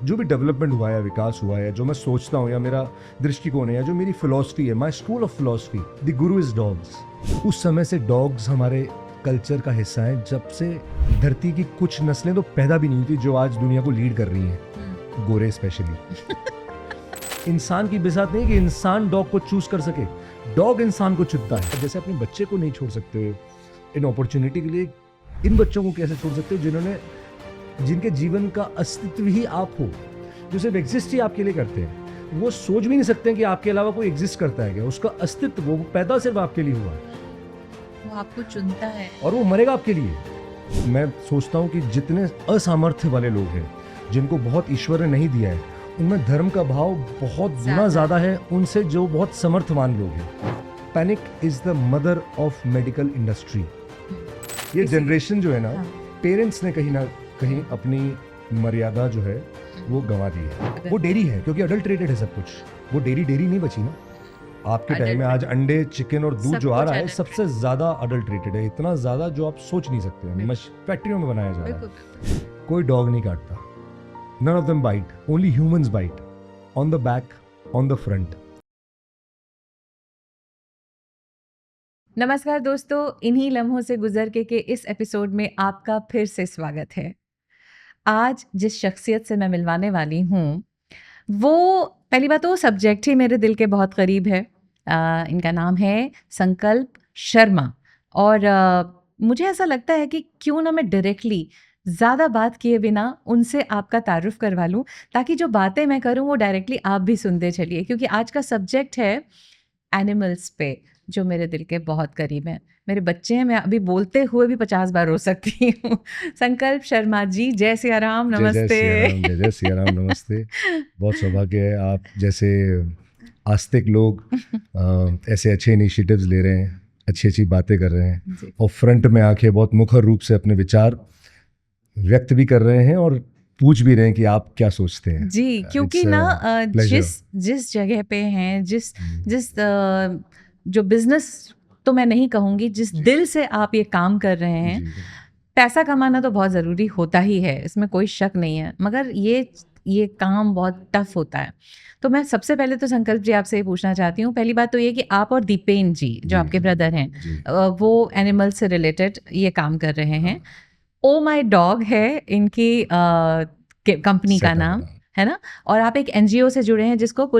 जो भी डेवलपमेंट हुआ है, विकास हुआ है, जो मैं सोचता हूँ या मेरा दृष्टिकोण है या जो मेरी फिलॉसफी है, my school of philosophy, the Guru is dogs. उस समय से डॉग्स हमारे कल्चर का हिस्सा है, जब से धरती की कुछ नस्लें तो पैदा भी नहीं हुई थी जो आज दुनिया को लीड कर रही हैं, गोरे स्पेशली। इंसान की बिजात नहीं कि इंसान डॉग को चूज कर सके, डॉग इंसान को चुनता है। जैसे अपने बच्चे को नहीं छोड़ सकते इन अपॉर्चुनिटी के लिए, इन बच्चों को कैसे छोड़ सकते हो जिनके जीवन का अस्तित्व ही आप हो, जो सिर्फ एग्जिस्ट ही आपके लिए करते हैं। वो सोच भी नहीं सकते कि आपके अलावा कोई एग्जिस्ट करता है क्या, उसका अस्तित्व, वो पैदा सिर्फ आपके लिए हुआ है, वो आपको चुनता है और वो मरेगा आपके लिए। मैं सोचता हूँ कि जितने असामर्थ्य वाले लोग हैं, जिनको बहुत ईश्वर ने नहीं दिया है, उनमें धर्म का भाव बहुत गुना ज़्यादा है उनसे जो बहुत समर्थवान लोग हैं। Panic is the mother of medical industry. ये जनरेशन जो है ना, पेरेंट्स ने कहीं ना कहीं अपनी मर्यादा जो है वो गंवा दी है। वो डेयरी है क्योंकि अडल्ट्रेटेड है सब कुछ, वो डेयरी नहीं बची ना। आपके टाइम में आज अंडे, चिकन और दूध जो आ रहा है सबसे ज्यादा अडल्ट्रेटेड है, इतना ज्यादा जो आप सोच नहीं सकते। फैक्ट्रियों में बनाया जा रहा है। कोई डॉग नहीं काटता, none of them bite, only humans bite, on the back, on the front. नमस्कार दोस्तों, इन्हीं लम्हों से गुजर के इस एपिसोड में आपका फिर से स्वागत है। आज जिस शख्सियत से मैं मिलवाने वाली हूँ, वो पहली बात तो सब्जेक्ट ही मेरे दिल के बहुत करीब है। इनका नाम है संकल्प शर्मा, और मुझे ऐसा लगता है कि क्यों ना मैं डायरेक्टली ज़्यादा बात किए बिना उनसे आपका तारुफ करवा लूँ, ताकि जो बातें मैं करूँ वो डायरेक्टली आप भी सुनते चलिए, क्योंकि आज का सब्जेक्ट है एनिमल्स पे, जो मेरे दिल के बहुत करीब हैं। मेरे बच्चे हैं, मैं अभी बोलते हुए भी 50 बार रो सकती हूँ। संकल्प शर्मा जी, जय सिया राम, नमस्ते। जय सिया राम, नमस्ते। बहुत सौभाग्य है आप जैसे आस्तिक लोग ऐसे अच्छे इनिशिएटिव्स ले रहे हैं, अच्छी अच्छी बातें कर रहे हैं, और फ्रंट में आके बहुत मुखर रूप से अपने विचार व्यक्त भी कर रहे हैं और पूछ भी रहे हैं कि आप क्या सोचते हैं। जी, क्योंकि ना जिस जगह पे हैं, जिस जो बिजनेस तो मैं नहीं कहूँगी, जिस दिल से आप ये काम कर रहे हैं, पैसा कमाना तो बहुत ज़रूरी होता ही है, इसमें कोई शक नहीं है, मगर ये काम बहुत टफ होता है। तो मैं सबसे पहले तो संकल्प जी आपसे ये पूछना चाहती हूँ, पहली बात तो ये कि आप और दीपेन जी जो आपके ब्रदर हैं, वो एनिमल से रिलेटेड ये काम कर रहे हैं। ओ माई डॉग है इनकी कंपनी का नाम, है ना, और आप एक एनजीओ से जुड़े हैं जिसको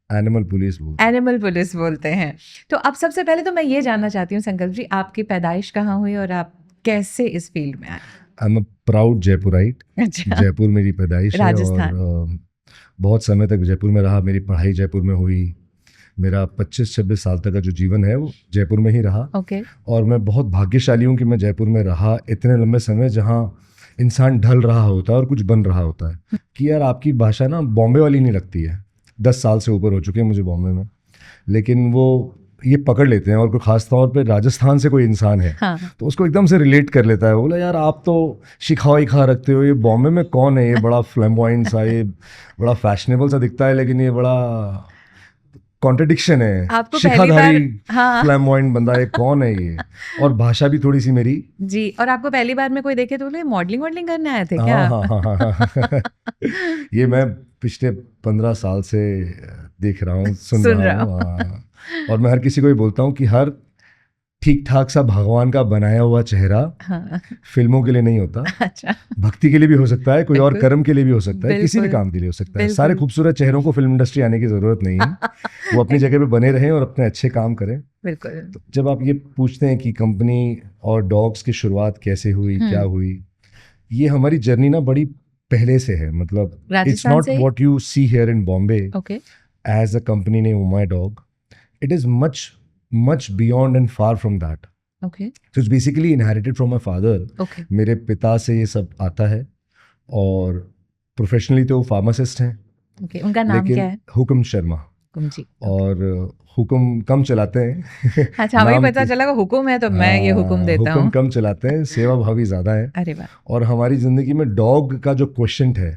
एनिमल पुलिस बोलते हैं। तो अब सबसे पहले तो मैं ये जानना चाहती हूँ संकल्प जी, आपकी पैदाइश कहाँ हुई और आप कैसे इस फील्ड में आए? I am a proud Jaipurite. Jaipur मेरी पैदाइश है और बहुत समय तक जयपुर में रहा। मेरी पढ़ाई जयपुर में हुई, मेरा 25-26 साल तक का जो जीवन है वो जयपुर में ही रहा। और मैं बहुत भाग्यशाली हूँ कि मैं जयपुर में रहा इतने लंबे समय, जहाँ इंसान ढल रहा होता है और कुछ बन रहा होता है। कि यार आपकी भाषा ना बॉम्बे वाली नहीं लगती है। 10 साल से ऊपर हो चुके हैं मुझे बॉम्बे में, लेकिन वो ये पकड़ लेते हैं, और कोई खास तौर पे राजस्थान से कोई इंसान है तो उसको एकदम से रिलेट कर लेता है। बोला यार आप तो शिखावाई खा रखते हो, ये बॉम्बे में कौन है, ये बड़ा फ्लैम्बॉयंट सा, ये बड़ा फैशनेबल सा दिखता है, लेकिन ये बड़ा कॉन्ट्रडिक्शन है। आपको शिखाधारी फ्लैम्बॉयंट बंदा है, कौन है ये? और भाषा भी थोड़ी सी मेरी जी। और आपको पहली बार में कोई देखे तो बोले मॉडलिंग करने आए थे क्या? हाँ। ये मैं पिछले 15 साल से देख रहा हूँ, सुन रहा हूँ। और मैं हर किसी को भी बोलता हूँ कि हर ठीक ठाक सा भगवान का बनाया हुआ चेहरा फिल्मों के लिए नहीं होता। अच्छा। भक्ति के लिए भी हो सकता है, कोई और कर्म के लिए भी हो सकता है, किसी भी काम के लिए हो सकता है। सारे खूबसूरत चेहरों को फिल्म इंडस्ट्री आने की जरूरत नहीं है। वो अपनी जगह पे बने रहें और अपने अच्छे काम करें। बिल्कुल। तो जब आप ये पूछते हैं कि कंपनी और डॉग्स की शुरुआत कैसे हुई, क्या हुई, ये हमारी जर्नी ना बड़ी पहले से है। मतलब it's not what you see here in Bombay as a company name oh my dog. It is much beyond and far from that. Okay. So it's basically inherited from my father. Okay. मेरे पिता से ये सब आता है, और professionally तो pharmacist हैं। Okay. उनका नाम क्या है? हुकुम शर्मा। जी। और हुकुम कम चलाते हैं। अच्छा, हमें पता चला हुकुम है तो मैं ये हुकुम देता हूँ। हुकुम कम चलाते हैं, सेवा भावी ज्यादा है। अरे वाह। और हमारी जिंदगी में डॉग का जो क्वेश्चन है,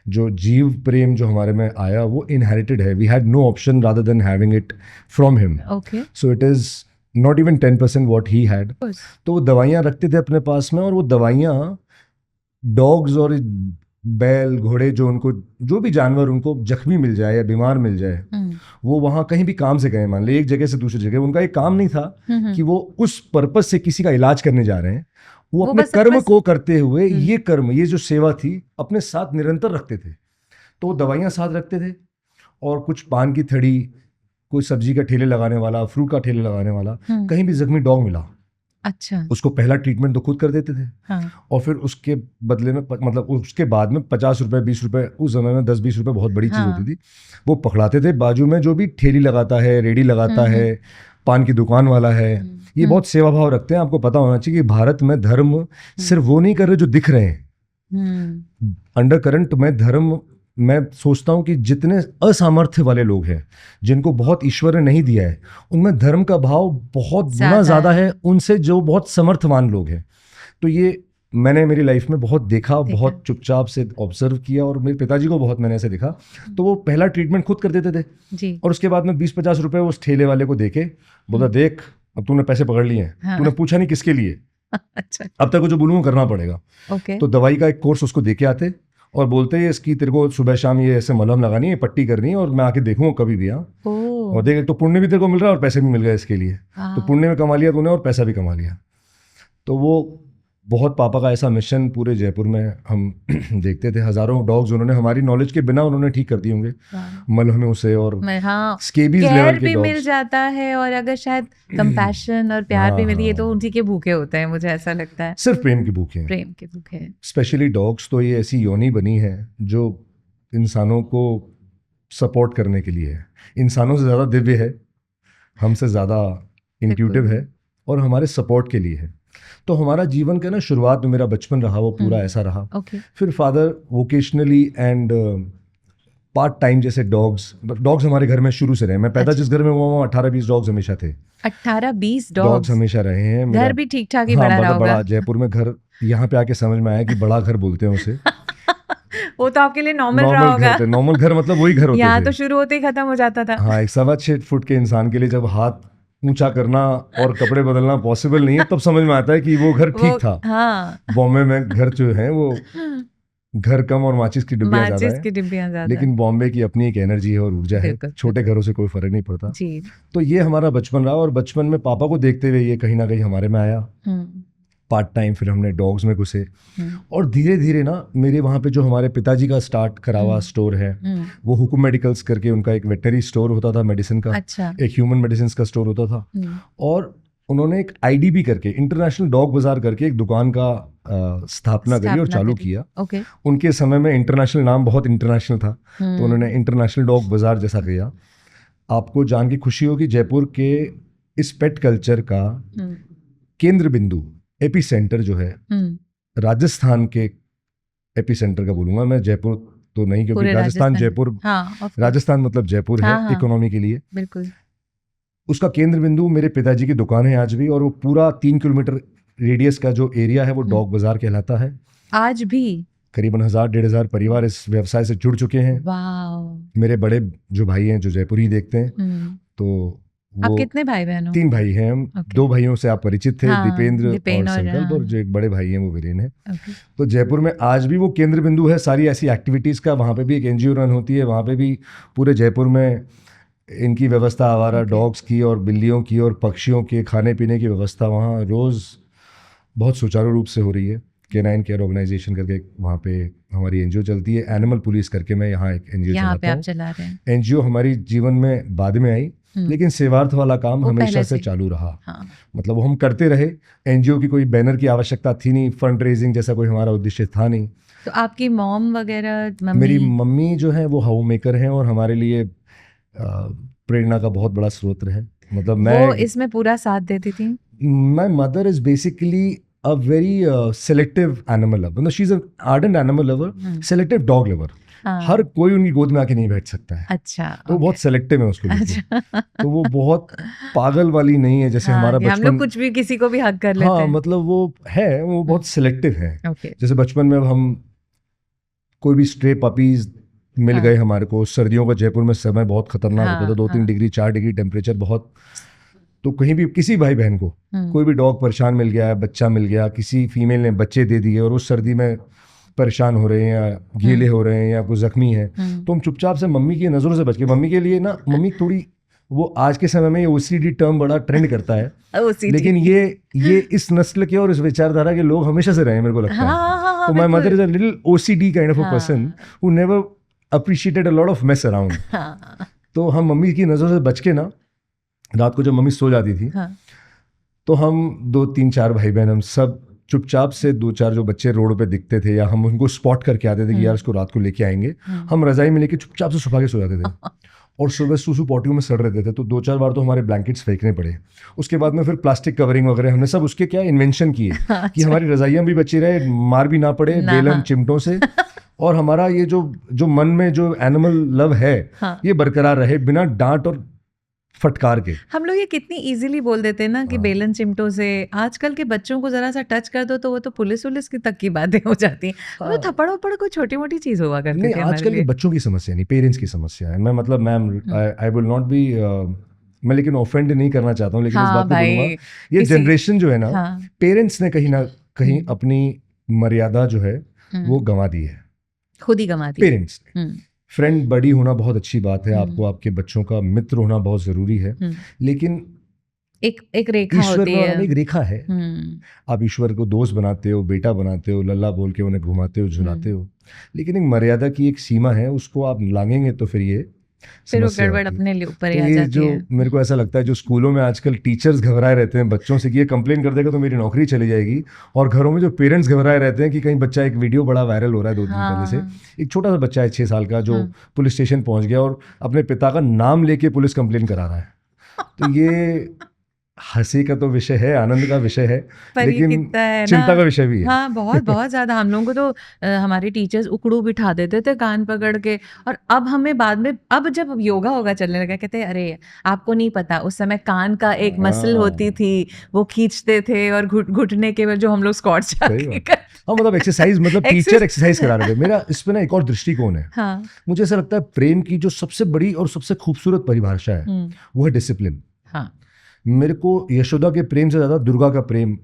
जो जीव प्रेम जो हमारे में आया, वो इनहेरिटेड है। We had no option rather than having it from him. Okay. So it is not even 10% what he had. तो वो दवाइयाँ रखते थे अपने पास में, और वो दवाइयाँ डॉग्स और बैल घोड़े जो उनको जो भी जानवर उनको जख्मी मिल जाए या बीमार मिल जाए, वो वहाँ कहीं भी काम से गए, मान ली एक जगह से दूसरी जगह, उनका एक काम नहीं था कि वो उस पर्पस से किसी का इलाज करने जा रहे हैं, वो अपने कर्म को करते हुए ये कर्म, ये जो सेवा थी अपने साथ निरंतर रखते थे। तो वो दवाइयाँ साथ रखते थे और कुछ पान की थड़ी, कोई सब्जी का ठेले लगाने वाला, फ्रूट का ठेले लगाने वाला, कहीं भी जख्मी डॉग मिला, अच्छा, उसको पहला ट्रीटमेंट तो खुद कर देते थे। हाँ। और फिर उसके बदले में मतलब उसके बाद में 50 रुपए 20 रुपए, उस समय में 10-20 रुपए बहुत बड़ी चीज़ होती थी, वो पकड़ाते थे। बाजू में जो भी ठेली लगाता है, रेडी लगाता है, पान की दुकान वाला है, ये बहुत सेवा भाव रखते हैं। आपको पता होना चाहिए कि भारत में धर्म सिर्फ वो नहीं कर रहे जो दिख रहे हैं, अंडर करंट में धर्म, मैं सोचता हूँ कि जितने असामर्थ्य वाले लोग हैं, जिनको बहुत ईश्वर ने नहीं दिया है, उनमें धर्म का भाव बहुत गुना ज़्यादा है उनसे जो बहुत समर्थवान लोग हैं। तो ये मैंने मेरी लाइफ में बहुत देखा, बहुत चुपचाप से ऑब्जर्व किया, और मेरे पिताजी को बहुत मैंने ऐसे देखा। तो वो पहला ट्रीटमेंट खुद कर देते थे जी। और उसके बाद में 20-50 रुपए उस ठेले वाले को देके बोला, देख अब तूने पैसे पकड़ लिए हैं, हाँ। तूने पूछा नहीं किसके लिए, अच्छा, अब तक वो जो बोलूँ करना पड़ेगा। तो दवाई का एक कोर्स उसको देके आते और बोलते हैं इसकी तेरे को सुबह शाम ये ऐसे मलहम लगानी है, पट्टी करनी है, और मैं आके देखूंगा कभी भी। हाँ, और देख, तो पुण्य भी तेरे को मिल रहा है और पैसे भी मिल गए इसके लिए, तो पुण्य भी कमा लिया तूने और पैसा भी कमा लिया। तो वो बहुत पापा का ऐसा मिशन पूरे जयपुर में हम देखते थे। हजारों डॉग्स उन्होंने हमारी नॉलेज के बिना उन्होंने ठीक कर दिए होंगे मलहमों से, और स्केबीज लेवल के डॉग्स मिल जाता है, और अगर शायद कंपैशन और प्यार भी मिली है तो उनकी के भूखे होते हैं, मुझे ऐसा लगता है। सिर्फ प्रेम के भूखे हैं, प्रेम के भूखे हैं। स्पेशली डॉग्स तो ये ऐसी योनि बनी है जो इंसानों को सपोर्ट करने के लिए है, इंसानों से ज़्यादा दिव्य है, हमसे ज़्यादा इंट्यूटिव है, और हमारे सपोर्ट के लिए है। तो हमारा जीवन का ना शुरुआत में मेरा बचपन रहा वो पूरा ऐसा रहा। फिर father vocationally and part time जैसे डॉग्स हमारे घर में शुरू से रहे। मैं पैदा जिस घर में हुआ वहाँ 18-20 डॉग्स हमेशा थे। 18-20 डॉग्स हमेशा रहे हैं। घर भी ठीक ठाक ही बड़ा रहा होगा। बड़ा जयपुर में घर, यहाँ पे आके समझ में आया कि बड़ा घर बोलते हैं उसे। वो तो आपके लिए नॉर्मल रहा होगा। नॉर्मल घर मतलब वही घर होते थे। यहाँ तो शुरू होते ही खत्म हो जाता था। हाँ, 6.25 फुट के इंसान के लिए जब हाथ ऊंचा करना और कपड़े बदलना पॉसिबल नहीं है, तब समझ में आता है कि वो घर ठीक था। हाँ। बॉम्बे में घर जो है वो घर कम और माचिस की डिब्बियां ज्यादा है, लेकिन बॉम्बे की अपनी एक एनर्जी है और ऊर्जा है, छोटे घरों से कोई फर्क नहीं पड़ता जी। तो ये हमारा बचपन रहा, और बचपन में पापा को देखते हुए ये कहीं ना कहीं हमारे में आया। पार्ट टाइम फिर हमने डॉग्स में घुसे, और धीरे धीरे ना मेरे वहाँ पे जो हमारे पिताजी का स्टार्ट करा हुआ स्टोर है, वो हुकुम मेडिकल्स करके उनका एक वेटनरी स्टोर होता था, मेडिसिन का। अच्छा। एक ह्यूमन मेडिसिन का स्टोर होता था, और उन्होंने एक IDB करके, इंटरनेशनल डॉग बाजार करके एक दुकान का स्थापना करी और चालू किया। उनके समय में इंटरनेशनल नाम बहुत इंटरनेशनल था, तो उन्होंने इंटरनेशनल डॉग बाजार जैसा किया। आपको जान की खुशी होगी, जयपुर के इस पेट कल्चर का केंद्र बिंदु, एपी सेंटर जो है, राजस्थान के एपी सेंटर का बोलूंगा मैं, जयपुर तो नहीं, क्योंकि राजस्थान जयपुर, राजस्थान मतलब जयपुर है इकोनॉमी के लिए। बिल्कुल। उसका केंद्र बिंदु मेरे पिताजी की दुकान है आज भी, और वो पूरा 3 किलोमीटर रेडियस का जो एरिया है वो डॉग बाजार कहलाता है। आज भी करीबन 1000-1500 परिवार इस व्यवसाय से जुड़ चुके हैं। मेरे बड़े जो भाई हैं जो जयपुरी देखते हैं, तो आप कितने भाई बहन हो? 3 भाई हैं हम। 2 भाइयों से आप परिचित थे, दीपेंद्र और संकल्प, और जो एक बड़े भाई हैं वो वीरेन है। तो जयपुर में आज भी वो केंद्र बिंदु है सारी ऐसी एक्टिविटीज़ का। वहाँ पे भी एक NGO रन होती है, वहाँ पे भी पूरे जयपुर में इनकी व्यवस्था, आवारा डॉग्स की और बिल्लियों की और पक्षियों के खाने पीने की व्यवस्था वहाँ रोज़ बहुत सुचारू रूप से हो रही है। K9 केयर ऑर्गेनाइजेशन करके वहाँ पे हमारी NGO चलती है। एनिमल पुलिस करके मैं यहाँ एक NGO चलाता हूँ। NGO हमारी जीवन में बाद में आई, लेकिन सेवार्थ वाला काम हमेशा से चालू रहा। हाँ। मतलब वो हम करते रहे। NGO की कोई बैनर की आवश्यकता थी नहीं, फंड रेजिंग जैसा कोई हमारा उद्देश्य था नहीं। तो आपकी मॉम वगैरह? मेरी मम्मी जो है वो हाउ मेकर हैं, और हमारे लिए प्रेरणा का बहुत बड़ा स्रोत है। मतलब मैं वो इसमें पूरा साथ देती थी। My mother is basically a very selective animal lover, मतलब she is an ardent animal lover, selective dog lover. हर कोई उनकी गोद में आके नहीं बैठ सकता है। अच्छा। तो बहुत सेलेक्टिव है उसको लेके। तो वो बहुत पागल वाली नहीं है जैसे हमारा बचपन। हम लोग कुछ भी किसी को भी हक कर लेते हैं। मतलब वो बहुत सेलेक्टिव है। जैसे बचपन में हम कोई भी स्ट्रे पपीज मिल गए हमारे को, सर्दियों का जयपुर में समय बहुत खतरनाक होता था, 2-3 डिग्री 4 डिग्री टेम्परेचर बहुत। तो कहीं भी किसी भाई बहन को कोई भी डॉग परेशान मिल गया, बच्चा मिल गया, किसी फीमेल ने बच्चे दे दिए, और उस सर्दी में परेशान हो रहे हैं या गीले हो रहे हैं या कुछ जख्मी है, तो हम चुपचाप से मम्मी की नज़रों से बच के, मम्मी के लिए ना, मम्मी थोड़ी वो आज के समय में ये OCD टर्म बड़ा ट्रेंड करता है, लेकिन ये इस नस्ल के और इस विचारधारा के लोग हमेशा से रहे हैं, मेरे को लगता है। तो my mother is a little OCD kind of a person who never appreciated a lot of mess around. तो हम मम्मी की नज़रों से बच के ना, रात को जब मम्मी सो जाती थी, तो हम 2-3-4 भाई बहन, हम सब चुपचाप से 2-4 जो बच्चे रोड पे दिखते थे या हम उनको स्पॉट करके आते थे कि यार इसको रात को लेके आएंगे, हम रजाई में लेके चुपचाप से छुपा के सो जाते थे और सुबह सूसू पॉटियों में सड़ रहते थे। तो 2-4 बार तो हमारे ब्लैंकेट्स फेंकने पड़े। उसके बाद में फिर प्लास्टिक कवरिंग वगैरह हमने सब उसके क्या इन्वेंशन किए कि हमारी रजाइयाँ भी बची रहे, मार भी ना पड़े बेलन चिमटों से, और हमारा ये जो मन में जो एनिमल लव है ये बरकरार रहे बिना डांट और फटकार के। हम लोग ये कितनी इजीली बोल देते हैं ना कि बेलन चिमटों से, आजकल के बच्चों को जरा सा टच कर दो तो वो तो पुलिस की तक की बातें हो जाती हैं। तो थप्पड़ वप्पड़ कोई छोटी मोटी चीज हुआ करती थी। आजकल के बच्चों की समस्या नहीं, पेरेंट्स की समस्या है। मैं मतलब ma'am I will not be, मैं लेकिन ऑफेंड नहीं करना चाहता हूँ, लेकिन इस बात को बोलूंगा, ये जनरेशन जो है ना, पेरेंट्स ने कहीं ना कहीं अपनी मर्यादा जो है वो गंवा दी है, खुद ही गंवा दी पेरेंट्स ने। फ्रेंड बड़ी होना बहुत अच्छी बात है, आपको आपके बच्चों का मित्र होना बहुत जरूरी है, लेकिन एक रेखा होती है, एक रेखा है। आप ईश्वर को दोस्त बनाते हो, बेटा बनाते हो, लल्ला बोल के उन्हें घुमाते हो, झुलाते हो, लेकिन एक मर्यादा की एक सीमा है, उसको आप लांघेंगे तो फिर वो गड़बड़ अपने लिए ऊपर ही आ जाती है। मेरे को ऐसा लगता है जो स्कूलों में आजकल टीचर्स घबराए रहते हैं बच्चों से कि ये कंप्लेन कर देगा तो मेरी नौकरी चली जाएगी, और घरों में जो पेरेंट्स घबराए रहते हैं कि कहीं बच्चा, एक वीडियो बड़ा वायरल हो रहा है 2 दिन पहले से, एक छोटा सा बच्चा है 6 साल का जो पुलिस स्टेशन पहुंच गया और अपने पिता का नाम लेके पुलिस कंप्लेन करा रहा है। तो ये हंसी का तो विषय है, आनंद का विषय है, लेकिन चिंता का विषय भी है। हाँ, बहुत बहुत ज्यादा। हम लोगों को तो हमारे टीचर्स उकड़ू बिठा देते थे कान पकड़ के, और अब हमें बाद में, अब जब योगा चलने लगा, कहते अरे आपको नहीं पता, उस समय कान का एक मसल होती थी, वो खींचते थे और घुटने के जो हम लोग स्क्वाट्स मतलब एक्सरसाइज, मतलब टीचर एक्सरसाइज करा रहे थे। मेरा इस पे ना एक और दृष्टिकोण है। हाँ। मुझे ऐसा लगता है प्रेम की जो सबसे बड़ी और सबसे खूबसूरत परिभाषा है वो है डिसिप्लिन। हाँ। मेरे को यशोदा के प्रेम से ज्यादा दुर्गा का प्रेम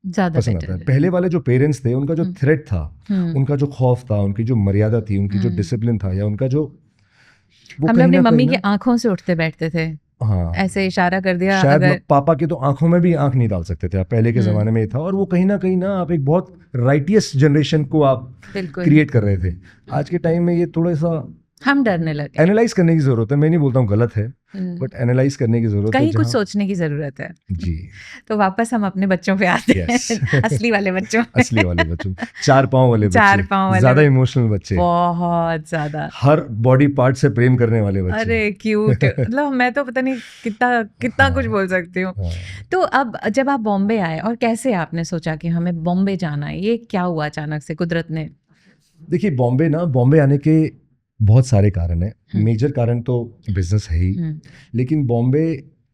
ज्यादा पसंद आता है। पहले वाले जो पेरेंट्स थे, उनका जो थ्रेट था, उनका जो खौफ था, उनकी जो मर्यादा थी, उनकी जो डिसिप्लिन था, या उनका जो, हम अपनी मम्मी की आंखों से उठते बैठते थे। हाँ, ऐसे इशारा कर दिया, शायद अगर पापा की तो आंखों में भी आंख नहीं डाल सकते थे आप, पहले के जमाने में ये था। और वो कहीं ना आप एक बहुत राइटियस जनरेशन को आप क्रिएट कर रहे थे। आज के टाइम में ये थोड़ा सा हम डरने लगे। एनालाइज करने की जरूरत है, मैं नहीं बोलता हूँ गलत है, बट एनालाइज करने की जरूरत है, कहीं कुछ सोचने की जरूरत है जी। तो वापस हम अपने बच्चों पे आते हैं। असली वाले बच्चों 4 पाँव वाले बच्चे, ज्यादा इमोशनल बच्चे, बहुत ज्यादा, हर बॉडी पार्ट से प्रेम करने वाले बच्चे। अरे क्यूट, मतलब मैं तो पता नहीं कितना कुछ बोल सकती हूँ। तो अब जब आप बॉम्बे आए, और कैसे आपने सोचा कि हमें बॉम्बे जाना है, ये क्या हुआ अचानक से कुदरत ने? देखिए, बॉम्बे आने के बहुत सारे कारण हैं। मेजर कारण तो बिजनेस है ही, लेकिन बॉम्बे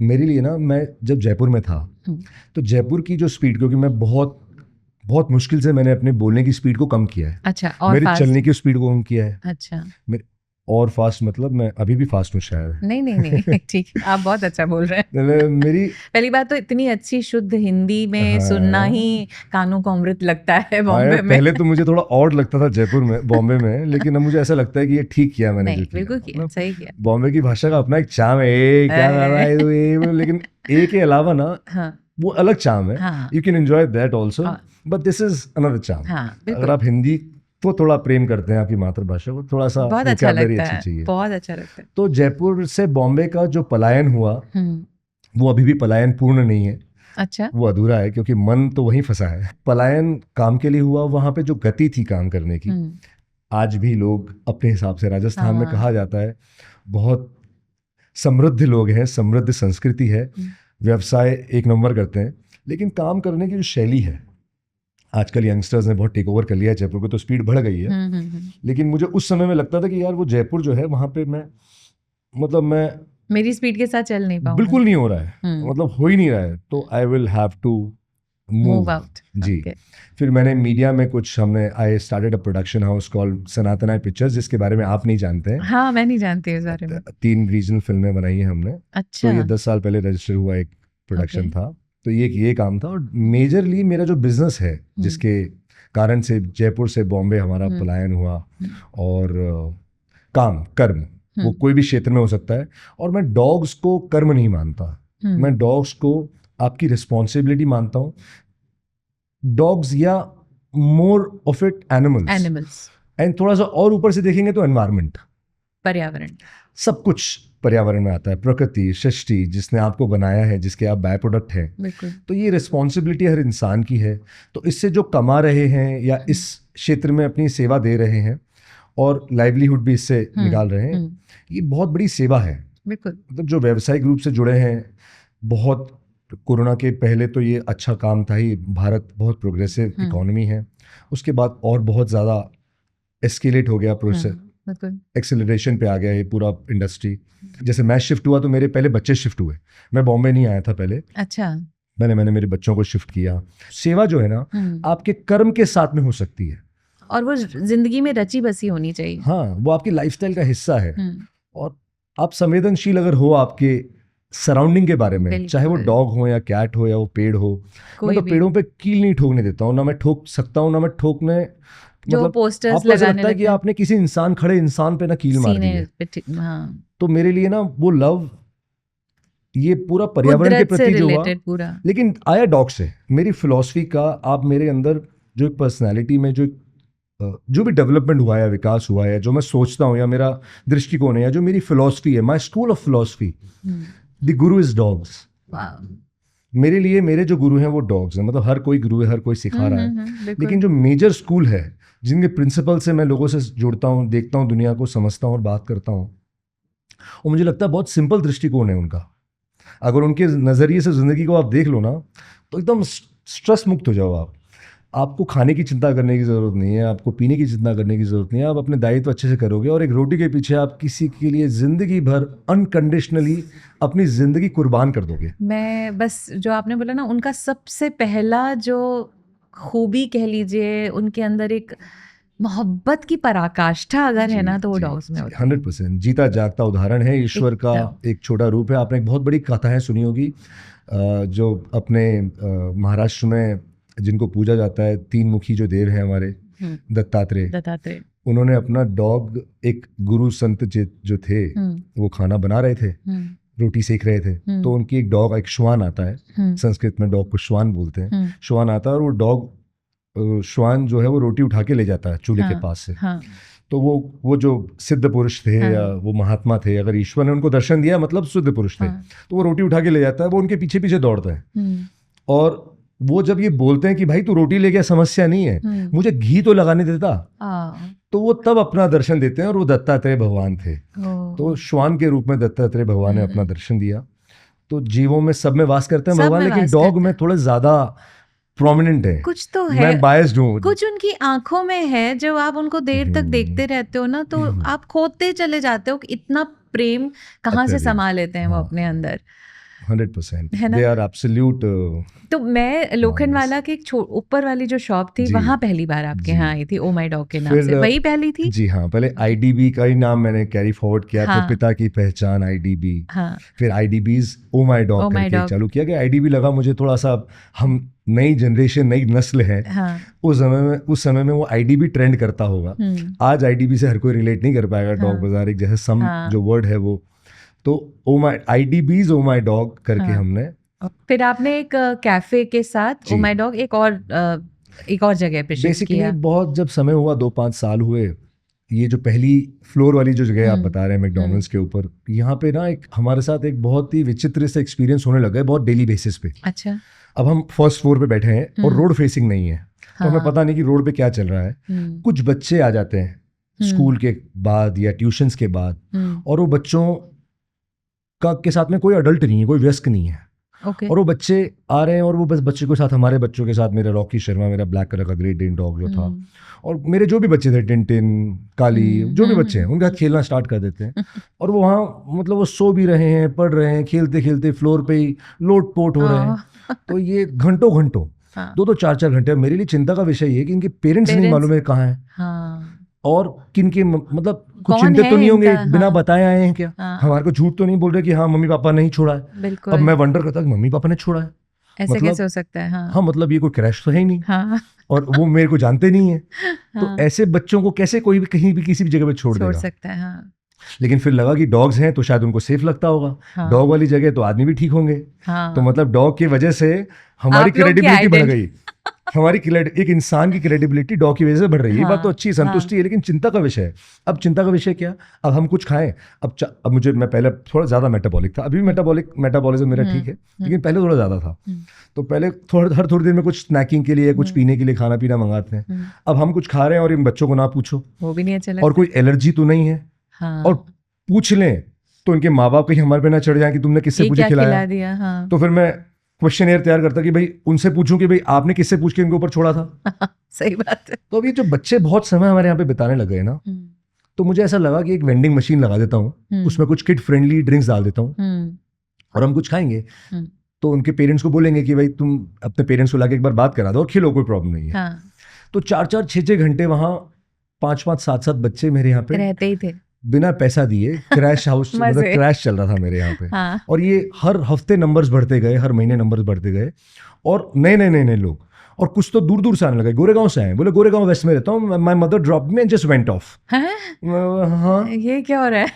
मेरे लिए ना, मैं जब जयपुर में था तो जयपुर की जो स्पीड, क्योंकि मैं बहुत मुश्किल से मैंने अपने बोलने की स्पीड को कम किया है। अच्छा, और मेरे चलने की स्पीड को कम किया है। अच्छा, और फास्ट, मतलब मैं अभी भी फास्ट हूँ शायद। नहीं ठीक, आप बहुत अच्छा बोल रहे हैं। मेरी पहली बात तो इतनी अच्छी शुद्ध हिंदी में सुनना ही कानों को अमृत लगता है बॉम्बे में। पहले तो मुझे थोड़ा ऑड लगता था जयपुर में, बॉम्बे में, लेकिन अब मुझे ऐसा लगता है कि ये ठीक किया मैंने। बिल्कुल किया, सही किया। बॉम्बे की भाषा का अपना एक चार्म है, क्या कर रहा है, लेकिन ए के अलावा ना वो अलग चार्म है। You can enjoy that also, but this is another charm. अगर आप हिंदी तो थोड़ा प्रेम करते हैं आपकी मातृभाषा को, थोड़ा सा बहुत अच्छा लगता है, बहुत अच्छा लगता है। तो जयपुर से बॉम्बे का जो पलायन हुआ, वो अभी भी पलायन पूर्ण नहीं है। अच्छा, वो अधूरा है, क्योंकि मन तो वहीं फंसा है। पलायन काम के लिए हुआ, वहां पे जो गति थी काम करने की, आज भी लोग अपने हिसाब से, राजस्थान में कहा जाता है बहुत समृद्ध लोग हैं, समृद्ध संस्कृति है, व्यवसाय 1 नंबर करते हैं, लेकिन काम करने की जो शैली है, आजकल यंगस्टर्स ने बहुत टेक ओवर कर लिया है जयपुर को, तो स्पीड बढ़ गई है। लेकिन मुझे उस समय में लगता था कि यार वो जयपुर जो है, वहां पे मैं मेरी स्पीड के साथ चल नहीं पाऊंगा, बिल्कुल नहीं हो रहा है, मतलब हो ही नहीं रहा है, तो I will have to move out जी। फिर मैंने मीडिया में I started a production house called Sanatanaya pictures, जिसके बारे में आप नहीं जानते हैं। हाँ, मैं नहीं जानती इस बारे में। 3 रीजनल फिल्में बनाई है हमने। अच्छा। तो ये 10 साल पहले रजिस्टर हुआ एक प्रोडक्शन था, तो ये काम था। और मेजरली मेरा जो बिजनेस है, जिसके कारण से जयपुर से बॉम्बे हमारा पलायन हुआ। और काम कर्म वो कोई भी क्षेत्र में हो सकता है, और मैं डॉग्स को कर्म नहीं मानता, मैं डॉग्स को आपकी रिस्पॉन्सिबिलिटी मानता हूँ। डॉग्स या more of it animals, and थोड़ा सा और ऊपर से देखेंगे तो एनवायरमेंट, पर्यावरण, सब कुछ पर्यावरण में आता है। प्रकृति, सृष्टि जिसने आपको बनाया है, जिसके आप बाय प्रोडक्ट हैं, तो ये रिस्पॉन्सिबिलिटी हर इंसान की है। तो इससे जो कमा रहे हैं या इस क्षेत्र में अपनी सेवा दे रहे हैं और लाइवलीहुड भी इससे निकाल रहे हैं, ये बहुत बड़ी सेवा है। मतलब जो व्यावसायिक रूप से जुड़े हैं, बहुत कोरोना के पहले तो ये अच्छा काम था ही, भारत बहुत प्रोग्रेसिव इकोनॉमी है, उसके बाद और बहुत ज़्यादा एस्केलेट हो गया प्रोसेस, एक्सेलरेशन पे आ गया ये पूरा इंडस्ट्री। जैसे मैं शिफ्ट हुआ तो मेरे पहले बच्चे शिफ्ट हुए, मैं बॉम्बे नहीं आया था पहले। अच्छा। मैंने मेरे बच्चों को शिफ्ट किया। सेवा जो है ना आपके कर्म के साथ में हो सकती है, और वो जिंदगी में रची बसी होनी चाहिए। हाँ, वो आपकी लाइफस्टाइल का हिस्सा है। और आप संवेदनशील अगर हो आपके सराउंडिंग के बारे में, चाहे वो डॉग हो या कैट हो या वो पेड़ हो, मैं तो पेड़ों पे कील नहीं ठोकने देता हूँ, ना मैं ठोक सकता हूँ, ना मैं ठोकने, मतलब पोस्टर्स लगाने लगता है कि आपने किसी इंसान, खड़े इंसान पे ना कील मार दी है। हाँ। तो मेरे लिए ना वो लव, ये पूरा पर्यावरण के प्रति जो हुआ पूरा, लेकिन आया डॉग से। मेरी फिलॉसफी का, आप मेरे अंदर जो एक पर्सनैलिटी में जो भी डेवलपमेंट हुआ है, विकास हुआ है, जो मैं सोचता हूँ या मेरा दृष्टिकोण है या जो मेरी फिलॉसफी है, my school of philosophy, the Guru is dogs. मेरे लिए मेरे जो गुरु हैं वो डॉग्स हैं। मतलब हर कोई गुरु है, हर कोई सिखा रहा है, लेकिन जो मेजर स्कूल है, जिनके प्रिंसिपल से मैं लोगों से जुड़ता हूँ, देखता हूँ, दुनिया को समझता हूँ और बात करता हूँ, और मुझे लगता है बहुत सिंपल दृष्टिकोण है उनका। अगर उनके नज़रिए से ज़िंदगी को आप देख लो ना, तो एकदम स्ट्रेस मुक्त हो जाओ आप। आपको खाने की चिंता करने की ज़रूरत नहीं है, आपको पीने की चिंता करने की ज़रूरत नहीं है, आप अपने दायित्व अच्छे से करोगे, और एक रोटी के पीछे आप किसी के लिए ज़िंदगी भर अनकंडीशनली अपनी ज़िंदगी कुर्बान कर दोगे। मैं बस जो आपने बोला ना, उनका सबसे पहला जो खूबी कह लीजिए, उनके अंदर एक मोहब्बत की पराकाष्ठा अगर है ना, तो वो डॉग्स में होती है। 100% जीता जागता उदाहरण है, ईश्वर का एक छोटा रूप है। आपने एक बहुत बड़ी कथाएं सुनी होगी, जो अपने महाराष्ट्र में जिनको पूजा जाता है, 3 मुखी जो देव हैं हमारे, दत्तात्रेय, उन्होंने अपना डॉग, एक गुरु संत जो थे, वो खाना बना रहे थे, रोटी सेक रहे थे, तो उनकी एक डॉग, एक श्वान आता है, संस्कृत में डॉग को श्वान बोलते हैं, श्वान आता है, और वो डॉग, श्वान जो है वो रोटी उठा के ले जाता है चूल्हे के पास से। तो वो जो सिद्ध पुरुष थे या वो महात्मा थे, अगर ईश्वर ने उनको दर्शन दिया, मतलब सिद्ध पुरुष थे, तो वो रोटी उठा के ले जाता है, वो उनके पीछे पीछे दौड़ता है। और वो जब ये बोलते हैं कि भाई तू रोटी ले गया, समस्या नहीं है, मुझे घी तो लगाने देता, तो वो तब अपना दर्शन देते हैं, और वो दत्तात्रेय भगवान थे। तो श्वान के रूप में दत्तात्रेय भगवान ने अपना दर्शन दिया। तो जीवों में सब में वास करते हैं भगवान, लेकिन डॉग में थोड़ा ज्यादा प्रोमिनेंट है। कुछ तो है, मैं बायस्ड हूँ, कुछ उनकी आंखों में है। जब आप उनको देर तक देखते रहते हो ना, तो आप खोदते चले जाते हो कि इतना प्रेम कहाँ से समा लेते हैं वो अपने अंदर। 100% they are absolute। तो मैं लोखंडवाला के एक ऊपर वाली जो शॉप थी, वहाँ पहली बार आपके यहाँ आई थी, ओ माय डॉग के नाम से, वही पहली थी? जी हाँ, पहले आईडीबी का ही नाम मैंने कैरी फॉरवर्ड किया, तो पिता की पहचान आईडीबी, फिर आईडीबीज ओ माय डॉग करके चालू किया गया। आईडीबी लगा मुझे थोड़ा सा, हम नई जनरेशन, नई नस्ल है, उस समय में वो आईडीबी ट्रेंड करता होगा। आज आईडीबी से हर कोई रिलेट नहीं कर पाएगा, डॉग बाजार एक जैसे सम जो वर्ड है वो, तो ओ माय आईडीबीज ओ माय डॉग करके हमने। फिर आपने एक कैफे के साथ ओ माय डॉग एक और जगह पे शिफ्ट किया। बहुत जब समय हुआ, 2-5 साल हुए, ये जो पहली फ्लोर वाली जो जगह आप बता रहे हैं मैकडॉनल्ड्स के ऊपर, यहाँ पे ना एक हमारे साथ एक बहुत ही विचित्र से एक्सपीरियंस होने लगा है, बहुत डेली बेसिस पे। अच्छा। अब हम फर्स्ट फ्लोर पे बैठे हैं और रोड फेसिंग नहीं है, तो हमें पता नहीं कि रोड पे क्या चल रहा है। कुछ बच्चे आ जाते हैं स्कूल के बाद या ट्यूशंस के बाद, और वो बच्चों के साथ में कोई अडल्ट नहीं है, कोई वयस्क नहीं है। और वो बच्चे आ रहे हैं, और वो बस बच्चे के साथ, हमारे बच्चों के साथ, मेरा रॉकी शर्मा, मेरा ब्लैक कलर का ग्रेट डेन डॉग जो था, और मेरे जो भी बच्चे थे, टिंटिन, काली, जो भी बच्चे हैं, उनके साथ खेलना स्टार्ट कर देते हैं। और वो वहाँ, मतलब वो सो भी रहे हैं, पढ़ रहे हैं, खेलते खेलते फ्लोर पे ही लोट पोट हो रहे हैं। तो ये घंटों 2-2 4-4 घंटे। मेरे लिए चिंता का विषय ये कि इनके पेरेंट्स नहीं मालूम है कहाँ है, और किनके, मतलब कुछ चिंतित तो नहीं होंगे, बिना बताए आए हैं क्या, हमारे को झूठ तो नहीं बोल रहे कि हाँ मम्मी पापा नहीं छोड़ा है। अब मैं वंडर करता कि मम्मी पापा ने छोड़ा है, ऐसे मतलब कैसे हो सकता है? हाँ हाँ, मतलब ये कोई क्रैश तो है ही नहीं हाँ और वो मेरे को जानते नहीं है, तो हाँ, ऐसे बच्चों को कैसे कोई भी कहीं भी किसी भी जगह पे छोड़ छोड़ देगा। सकता है। हाँ लेकिन फिर लगा कि डॉग्स हैं तो शायद उनको सेफ लगता होगा, हाँ डॉग वाली जगह तो आदमी भी ठीक होंगे, तो हाँ, मतलब डॉग की वजह से हमारी आप लोग की क्रेडिबिलिटी बढ़ आइडेंटिटी। गई। हमारी एक इंसान की क्रेडिबिलिटी डॉग की वजह से बढ़ रही है। ये बात तो हाँ अच्छी संतुष्टि है, लेकिन चिंता का विषय है। अब चिंता का विषय क्या? अब हम कुछ खाएं, अब मुझे, मैं पहले थोड़ा ज़्यादा मेटाबॉलिक था, अभी भी मेटाबॉलिज्म मेरा ठीक है, लेकिन पहले थोड़ा ज़्यादा था। तो पहले हर थोड़ी देर में कुछ स्नैकिंग के लिए, कुछ पीने के लिए, खाना पीना मंगाते हैं। अब हम कुछ खा रहे हैं और इन बच्चों को ना पूछो, वो भी नहीं अच्छा और लगता। कोई एलर्जी तो नहीं है, और हाँ, पूछ लें तो इनके माँ बाप कहीं हमारे पे ना चढ़ जाए कि तुमने किससे ये पूछ क्या खिलाया। खिला दिया। हाँ तो फिर मैं क्वेश्चन तैयार करता कि भाई उनसे पूछूं कि भाई आपने किससे पूछ के इनके ऊपर छोड़ा था। सही बात है। तो अभी जो बच्चे बहुत समय हमारे यहाँ पे बिताने लगे हैं ना, तो मुझे ऐसा लगा कि एक वेंडिंग मशीन लगा देता हूँ, उसमें कुछ किड फ्रेंडली ड्रिंक्स डाल देता हूँ और हम कुछ खाएंगे, तो उनके पेरेंट्स को बोलेंगे कि भाई तुम अपने पेरेंट्स को लाके एक बार बात करा दो और खिलो, कोई प्रॉब्लम नहीं है। हाँ, तो 4-4, 6-6 घंटे वहाँ 5-5, 7-7 बच्चे मेरे यहाँ पे रहते ही थे बिना पैसा दिए, क्रैश हाउस मतलब मजे। क्रैश चल रहा था मेरे यहाँ पे। हाँ और ये हर हफ्ते नंबर्स बढ़ते गए, हर महीने नंबर्स बढ़ते गए, और नए लोग, और कुछ तो दूर दूर से आने लगे, गोरेगांव से आए, बोले गोरेगांव वेस्ट में रहता हूँ, my mother drop me and just went of. हाँ, ये क्या हो रहा है?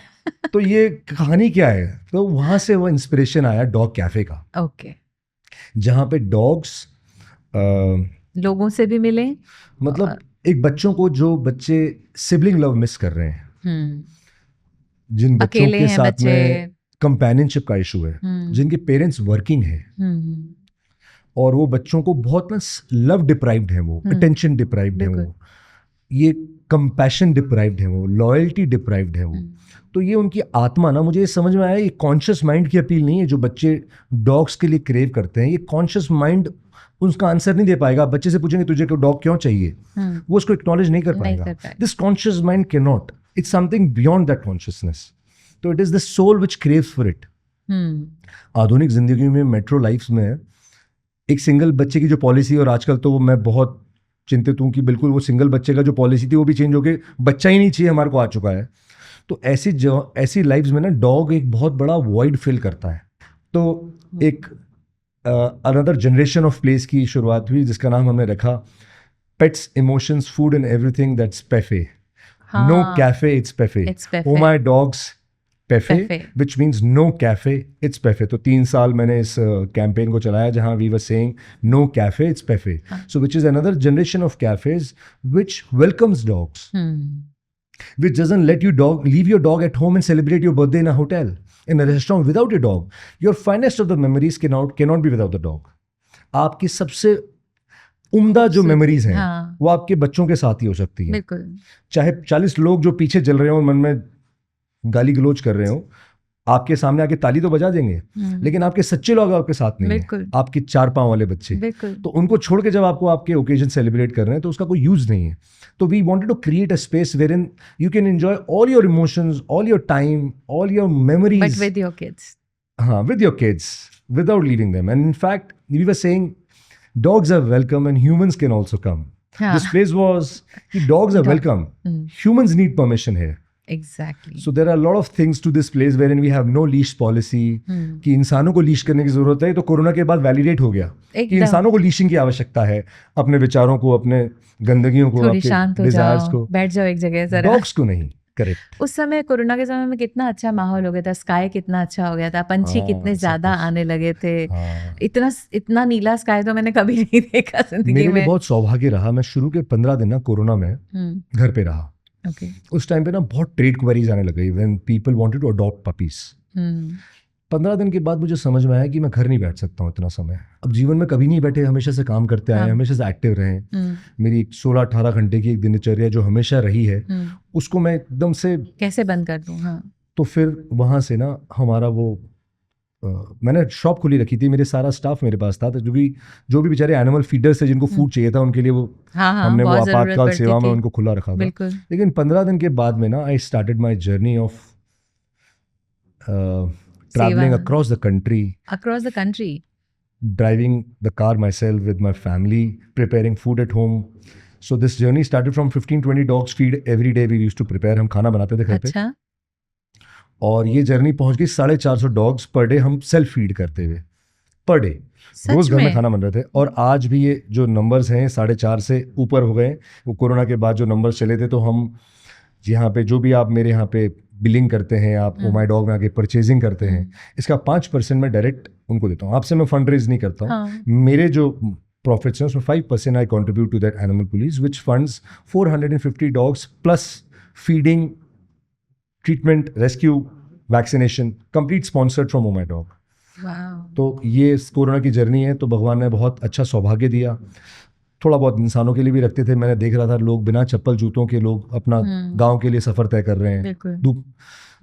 तो ये कहानी क्या है? तो वहां से वो इंस्पिरेशन आया डॉग कैफे का, ओके, जहाँ पे डॉग्स लोगों से भी मिले। मतलब एक बच्चों को, जो बच्चे सिबलिंग लव मिस कर रहे हैं, जिन बच्चों अकेले के हैं साथ बच्चे। में कंपेनियनशिप का इशू है, जिनके पेरेंट्स वर्किंग है, और वो बच्चों को बहुत ना लव डिप्राइव्ड है, वो अटेंशन डिप्राइव्ड है, वो ये कंपैशन डिप्राइव्ड है, वो लॉयल्टी डिप्राइव्ड है, वो तो ये उनकी आत्मा ना, मुझे ये समझ में आया, ये कॉन्शियस माइंड की अपील नहीं है जो बच्चे डॉग्स के लिए क्रेव करते हैं। ये कॉन्शियस माइंड उसका आंसर नहीं दे पाएगा। बच्चे से पूछेंगे तुझे डॉग क्यों चाहिए, वो उसको एक्नॉलेज नहीं कर पाएगा। This conscious mind can not, it's something beyond that consciousness. तो it is the soul which craves for it. आधुनिक जिंदगी में, मेट्रो लाइफ्स में, एक सिंगल बच्चे की जो पॉलिसी, और आजकल तो मैं बहुत चिंतित हूँ कि बिल्कुल वो सिंगल बच्चे का जो पॉलिसी थी वो भी चेंज होके बच्चा ही नहीं चाहिए हमारे को आ चुका है। तो ऐसी लाइफ्स में ना डॉग एक बहुत बड़ा वॉइड फिल करता है। तो एक अनदर जनरेशन ऑफ प्लेस की शुरुआत हुई, जिसका नाम हमने रखा pets, emotions, food and everything that's Pefe. No cafe, it's Pefe. Oh my dogs Pefe, which means no cafe, it's Pefe. तो 3 साल मैंने इस कैंपेन को चलाया जहां we were saying no cafe, it's Pefe. So which is another generation of cafes which welcomes dogs, which doesn't let you leave your dog at home and celebrate your birthday in a hotel, in a restaurant without your dog. Your finest of the memories cannot be without the dog. आपकी सबसे उम्दा जो memories हैं, वो आपके बच्चों के साथ ही हो सकती हैं। चाहे 40 लोग जो पीछे चल रहे हो, मन में गाली गलोच कर रहे हो, आपके सामने आके ताली तो बजा देंगे, लेकिन आपके सच्चे लोग आपके साथ नहीं है, आपके 4 पांव वाले बच्चे। तो उनको छोड़ के जब आपको आपके ओकेजन सेलिब्रेट कर रहे हैं तो उसका कोई यूज नहीं है। तो we wanted to create a space where in you can enjoy all your emotions, all your time, all your memories, but with your kids. हाँ, with your kids, without leaving them. And in fact we were saying dogs are welcome and humans can also come. This phrase was dogs are welcome, humans need permission here. Exactly. So there are a lot of things to this place wherein we have no leash policy, कि इंसानों को leash करने की जरूरत है। तो corona के बाद वैलिडेट हो गया कि इंसानों को लीशिंग की आवश्यकता है, अपने विचारों को, अपने गंदगियों को, अपने डिजायर्स को। बैठ जाओ एक जगह जरा। डॉग्स को नहीं। करेक्ट। उस समय कोरोना के समय में कितना अच्छा माहौल हो गया था, स्काई कितना अच्छा हो गया था, पंछी कितने ज्यादा आने लगे थे। इतना नीला स्काई तो मैंने कभी नहीं देखा जिंदगी में। मेरे लिए बहुत सौभाग्य रहा। मैं शुरू के 15 दिन ना कोरोना में घर पे रहा। उस टाइम पे ना बहुत ट्रेड क्वेरीज आने लग गई when people wanted to adopt puppies. 15 दिन के बाद मुझे समझ में आया कि मैं घर नहीं बैठ सकता हूँ इतना समय। अब जीवन में कभी नहीं बैठे, हमेशा से काम करते आए, हमेशा से एक्टिव रहे। मेरी 16-18 घंटे की एक दिनचर्या जो हमेशा रही है, उसको मैं एकदम से कैसे बंद कर दूँ। तो फिर वहाँ से ना हमारा वो मैंने शॉप खुली रखी थी, मेरे सारा स्टाफ मेरे पास था, तो जो भी बेचारे एनिमल फीडर्स थे जिनको फूड चाहिए था उनके लिए वो हमने वो आपातकाल सेवा में उनको खुला रखा था। लेकिन 15 दिन के बाद में ना I started my journey of traveling across the country, driving the car myself with my family, preparing food at home. So this journey started from 15-20 dogs feed every day we used to prepare. हम खाना बनाते थे घर पे। और ये journey पहुंच गई 450 डॉग्स पर डे हम सेल्फ फीड करते हुए। पर डे, रोज घर में खाना बन रहे थे। और आज भी ये जो नंबर्स हैं 4.5 से ऊपर हो गए। वो कोरोना के बाद जो नंबर्स चले थे, तो हम यहाँ पे जो भी आप मेरे यहाँ पे बिलिंग करते हैं, आप ओ माई डॉग में आके परचेजिंग करते हैं, इसका 5% मैं डायरेक्ट उनको देता हूँ। आपसे मैं फंड रेज नहीं करता हूँ। मेरे जो प्रॉफिट्स हैं उसमें 5% I contribute to that animal police which funds 450 dogs plus feeding, treatment, rescue, vaccination, complete sponsored from oh my dog. तो ये कोरोना की जर्नी है, तो भगवान ने बहुत अच्छा सौभाग्य दिया। थोड़ा बहुत इंसानों के लिए भी रखते थे। मैंने देख रहा था लोग बिना चप्पल जूतों के लोग अपना गांव के लिए सफर तय कर रहे हैं,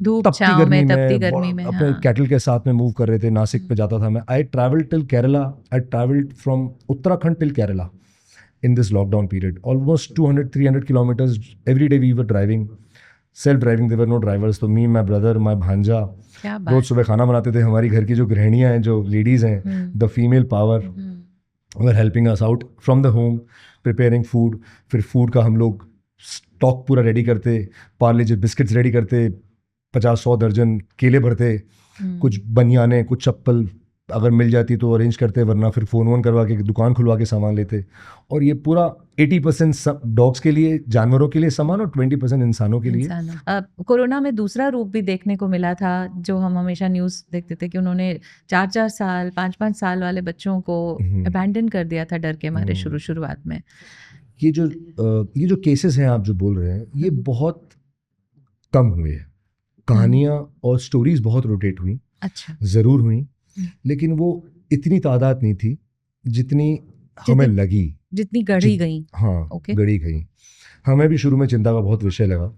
धूप तपती गर्मी में अपने कैटल के साथ में मूव कर रहे थे। नासिक पे जाता था मैं। I travelled till Kerala, I travelled from Uttarakhand till Kerala in this lockdown period, almost 200-300 kilometers every day we were driving, self-driving, there were no drivers, तो me, my brother, my भांजा रोज सुबह खाना बनाते थे। हमारी घर की जो गृहिणियाँ हैं, जो लेडीज़ हैं, the female power were helping us out from the home, preparing food। फिर फूड का हम लोग स्टॉक पूरा रेडी करते, पार्ले जी बिस्किट्स रेडी करते, 50-100 दर्जन केले भरते, कुछ बनियाने, कुछ चप्पल अगर मिल जाती तो अरेंज करते, वरना फिर फ़ोन करवा के दुकान खुलवा के सामान लेते। और ये पूरा 80% डॉग्स के लिए, जानवरों के लिए सामान, और 20% इंसानों के लिए। कोरोना में दूसरा रूप भी देखने को मिला था, जो हम हमेशा न्यूज़ देखते थे कि उन्होंने 4-4 साल 5-5 साल वाले बच्चों को अबैंडन कर दिया था डर के मारे शुरुआत में। ये जो केसेस हैं आप जो बोल रहे हैं, ये बहुत कम हुए हैं। कहानियाँ और स्टोरीज बहुत रोटेट हुई, अच्छा ज़रूर हुई, लेकिन वो इतनी तादाद नहीं थी जितनी हमें लगी, जितनी गढ़ी गई। हाँ, गढ़ी गई। हमें भी शुरू में चिंता का बहुत विषय लगा,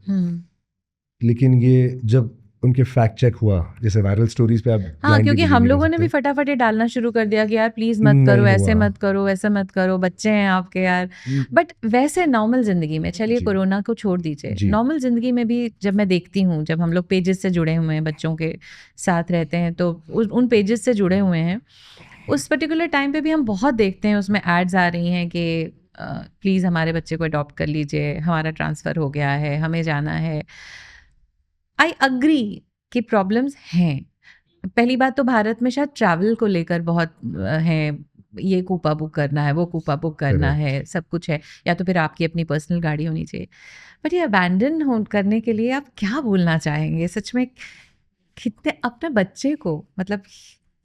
लेकिन ये जब उनके फैक्ट चेक हुआ, जैसे वायरल स्टोरीज पे आप, हाँ, क्योंकि हम लोगों ने भी फटाफट डालना शुरू कर दिया कि यार प्लीज मत करो, ऐसे मत करो, वैसे मत करो, बच्चे हैं आपके यार। बट वैसे नॉर्मल जिंदगी में, चलिए कोरोना को छोड़ दीजिए, नॉर्मल जिंदगी में भी जब मैं देखती हूँ, जब हम लोग पेजेस से जुड़े हुए हैं, बच्चों के साथ रहते हैं, तो उन पेजेस से जुड़े हुए हैं, उस पर्टिकुलर टाइम पे भी हम बहुत देखते हैं, उसमें एड्स आ रही हैं कि प्लीज़ हमारे बच्चे को अडॉप्ट कर लीजिए, हमारा ट्रांसफ़र हो गया है, हमें जाना है। आई अग्री कि प्रॉब्लम्स हैं। पहली बात तो भारत में शायद ट्रैवल को लेकर बहुत है, ये कूपा बुक करना है, वो कूपा बुक करना है, सब कुछ है, या तो फिर आपकी अपनी पर्सनल गाड़ी होनी चाहिए। बट ये अबैंडन करने के लिए आप क्या बोलना चाहेंगे? सच में कितने अपने बच्चे को, मतलब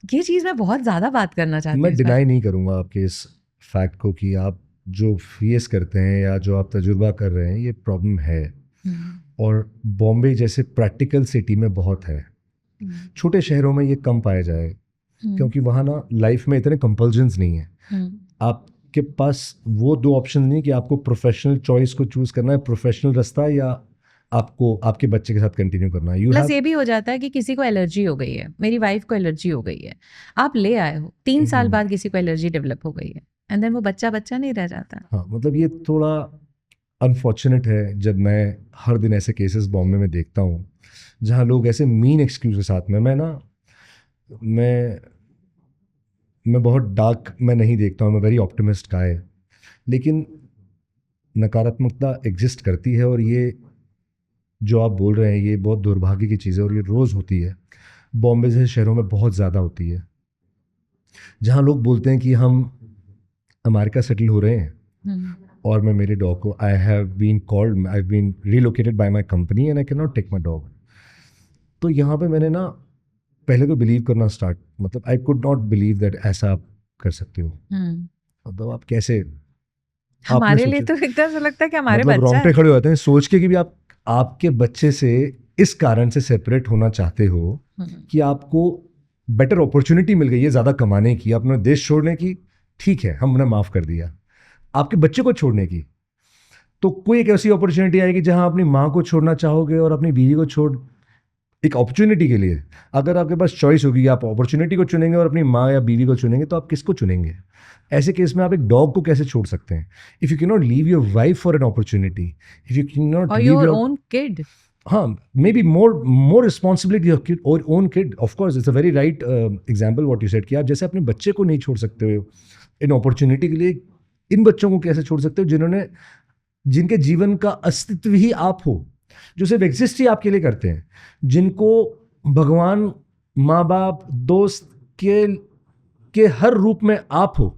ये चीज़ मैं बहुत ज़्यादा बात करना चाहती हूँ। मैं डिनाई नहीं करूँगा आपके इस फैक्ट को कि आप जो फेस करते हैं या जो आप तजुर्बा कर रहे हैं, ये प्रॉब्लम है। और बॉम्बे जैसे प्रैक्टिकल सिटी में बहुत है। छोटे शहरों में ये कम पाया जाए, क्योंकि वहाँ ना लाइफ में इतने कंपल्जन्स नहीं है। आपके पास वो दो ऑप्शन नहीं कि आपको प्रोफेशनल चॉइस को चूज करना है, प्रोफेशनल रास्ता, या आपको आपके बच्चे के साथ कंटिन्यू करना है। प्लस ये भी हो जाता है कि किसी को एलर्जी हो गई है, मेरी वाइफ को एलर्जी हो गई है, आप ले आए हो, 3 साल बाद किसी को एलर्जी डेवलप हो गई है, एंड देन वो बच्चा नहीं रह जाता। हाँ, मतलब ये थोड़ा अनफॉर्चुनेट है जब मैं हर दिन ऐसे केसेस बॉम्बे में देखता हूँ जहाँ लोग ऐसे मीन एक्सक्यूज के साथ में, मैं बहुत डार्क मैं नहीं देखता हूँ, मैं वेरी ऑप्टिमिस्ट का है, लेकिन नकारात्मकता एग्जिस्ट करती है। और ये जो आप बोल रहे हैं, ये बहुत दुर्भाग्य की चीज़ है, और ये रोज़ होती है। बॉम्बे जैसे शहरों में बहुत ज़्यादा होती है, जहाँ लोग बोलते हैं कि हम अमेरिका सेटल हो रहे हैं, और मैं मेरे डॉग को, I have been relocated by my company and I can not take my dog. तो यहाँ पे मैंने ना पहले तो बिलीव करना स्टार्ट, मतलब I could not believe that ऐसा आप कर सकते हो। मतलब आप कैसे, हमारे लिए तो एकदम ऐसा लगता है कि हमारे मतलब बच्चा रोंगटे खड़े हो जाते हैं सोच के कि भी आप आपके बच्चे से इस कारण से सेपरेट होना चाहते हो कि आपको बेटर अपॉर्चुनिटी मिल गई है ज़्यादा कमाने की, अपना देश छोड़ने की, ठीक है हमने माफ़ कर दिया, आपके बच्चे को छोड़ने की तो कोई एक ऐसी अपॉर्चुनिटी आएगी जहां अपनी माँ को छोड़ना चाहोगे और अपनी बीवी को छोड़, एक अपॉर्चुनिटी के लिए अगर आपके पास चॉइस होगी, आप अपॉर्चुनिटी को चुनेंगे और अपनी माँ या बीवी को चुनेंगे, तो आप किसको चुनेंगे? ऐसे केस में आप एक डॉग को कैसे छोड़ सकते हैं? If you can not leave your wife for an opportunity, if you can not leave your own kid, हाँ, maybe more responsibility of kid or own kid. Of course, it's a very right example what you said कि आप जैसे अपने बच्चे को नहीं छोड़ सकते हो इन अपॉर्चुनिटी के लिए, इन बच्चों को कैसे छोड़ सकते हो जिनके जीवन का अस्तित्व ही आप हो, जो सिर्फ एग्जिस्ट ही आपके लिए करते हैं, जिनको भगवान, माँ बाप, दोस्त के के हर रूप में आप हो,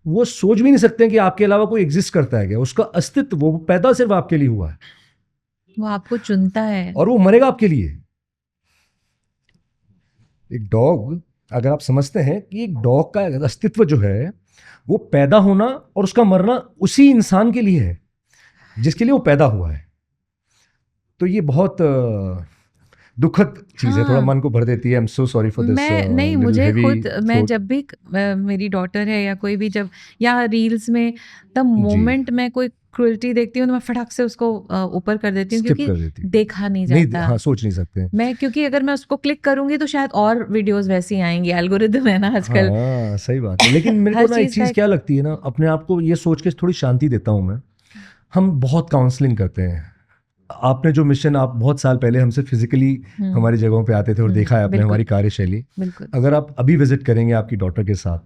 वो सोच भी नहीं सकते हैं कि आपके अलावा कोई एग्जिस्ट करता है क्या। उसका अस्तित्व, वो पैदा सिर्फ आपके लिए हुआ है, वो आपको चुनता है और वो मरेगा आपके लिए। एक डॉग, अगर आप समझते हैं कि एक डॉग का अस्तित्व जो है वो पैदा होना और उसका मरना उसी इंसान के लिए है जिसके लिए वो पैदा हुआ है, तो ये बहुत दुखद चीज है, थोड़ा हाँ। मन को भर देती है। I am so sorry for this. मैं नहीं, मुझे खुद, मैं जब भी मेरी डॉटर है या कोई भी, जब या रील्स में द मोमेंट मैं कोई क्रूएल्टी देखती हूँ तो मैं फटाक से उसको ऊपर कर देती हूँ, क्योंकि देखा नहीं जाता। हाँ, सोच नहीं सकते मैं, क्योंकि अगर मैं उसको क्लिक करूंगी तो शायद और वीडियोस वैसी आएंगी, एल्गोरिदम है ना आजकल। हाँ, सही बात है। लेकिन मेरे को ना एक चीज़ क्या लगती है ना, अपने आप को ये सोच के थोड़ी शांति देता हूँ मैं। हम बहुत काउंसलिंग करते हैं। आपने जो मिशन, आप बहुत साल पहले हमसे फिजिकली हमारी जगहों पे आते थे और देखा है आपने हमारी कार्यशैली। अगर आप अभी विजिट करेंगे आपकी डॉटर के साथ,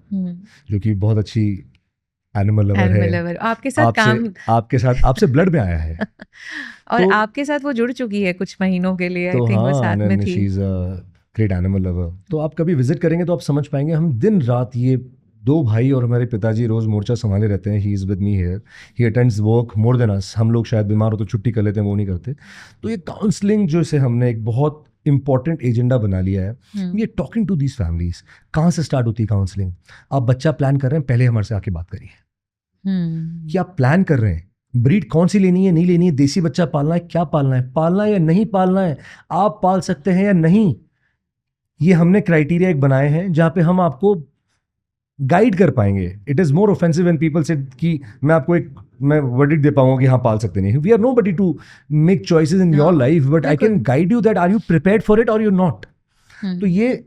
जो कि बहुत अच्छी एनिमल लवर है, आपके साथ काम, आपसे ब्लड में आया है और तो, आपके साथ वो जुड़ चुकी है कुछ महीनों के लिए। तो I think वो साथ में थी। She is a great animal lover. तो आप कभी विजिट करेंगे तो आप समझ पाएंगे, हम दिन रात, ये दो भाई और हमारे पिताजी रोज मोर्चा संभाले रहते हैं। He is with me here, he attends work more than us. हम लोग शायद बीमार हो तो छुट्टी कर लेते हैं, वो नहीं करते। तो ये काउंसलिंग जो से हमने एक बहुत इंपॉर्टेंट एजेंडा बना लिया है, ये टॉकिंग टू दीज फैमिलीज। कहाँ से स्टार्ट होती है काउंसलिंग? आप बच्चा प्लान कर रहे हैं, पहले हमारे से आके बात करिए कि आप प्लान कर रहे हैं, ब्रीड कौन सी लेनी है, नहीं लेनी है, देसी बच्चा पालना है, क्या पालना है या नहीं पालना है, आप पाल सकते हैं या नहीं। ये हमने क्राइटेरिया एक बनाए हैं जहाँ पे हम आपको गाइड कर पाएंगे। It is more offensive when people से कि मैं आपको मैं वर्डिक्ट दे पाऊंगा कि हाँ पाल सकते नहीं। We are nobody to make choices in your life, but I can guide you that are you prepared for it और यू नॉट। तो ये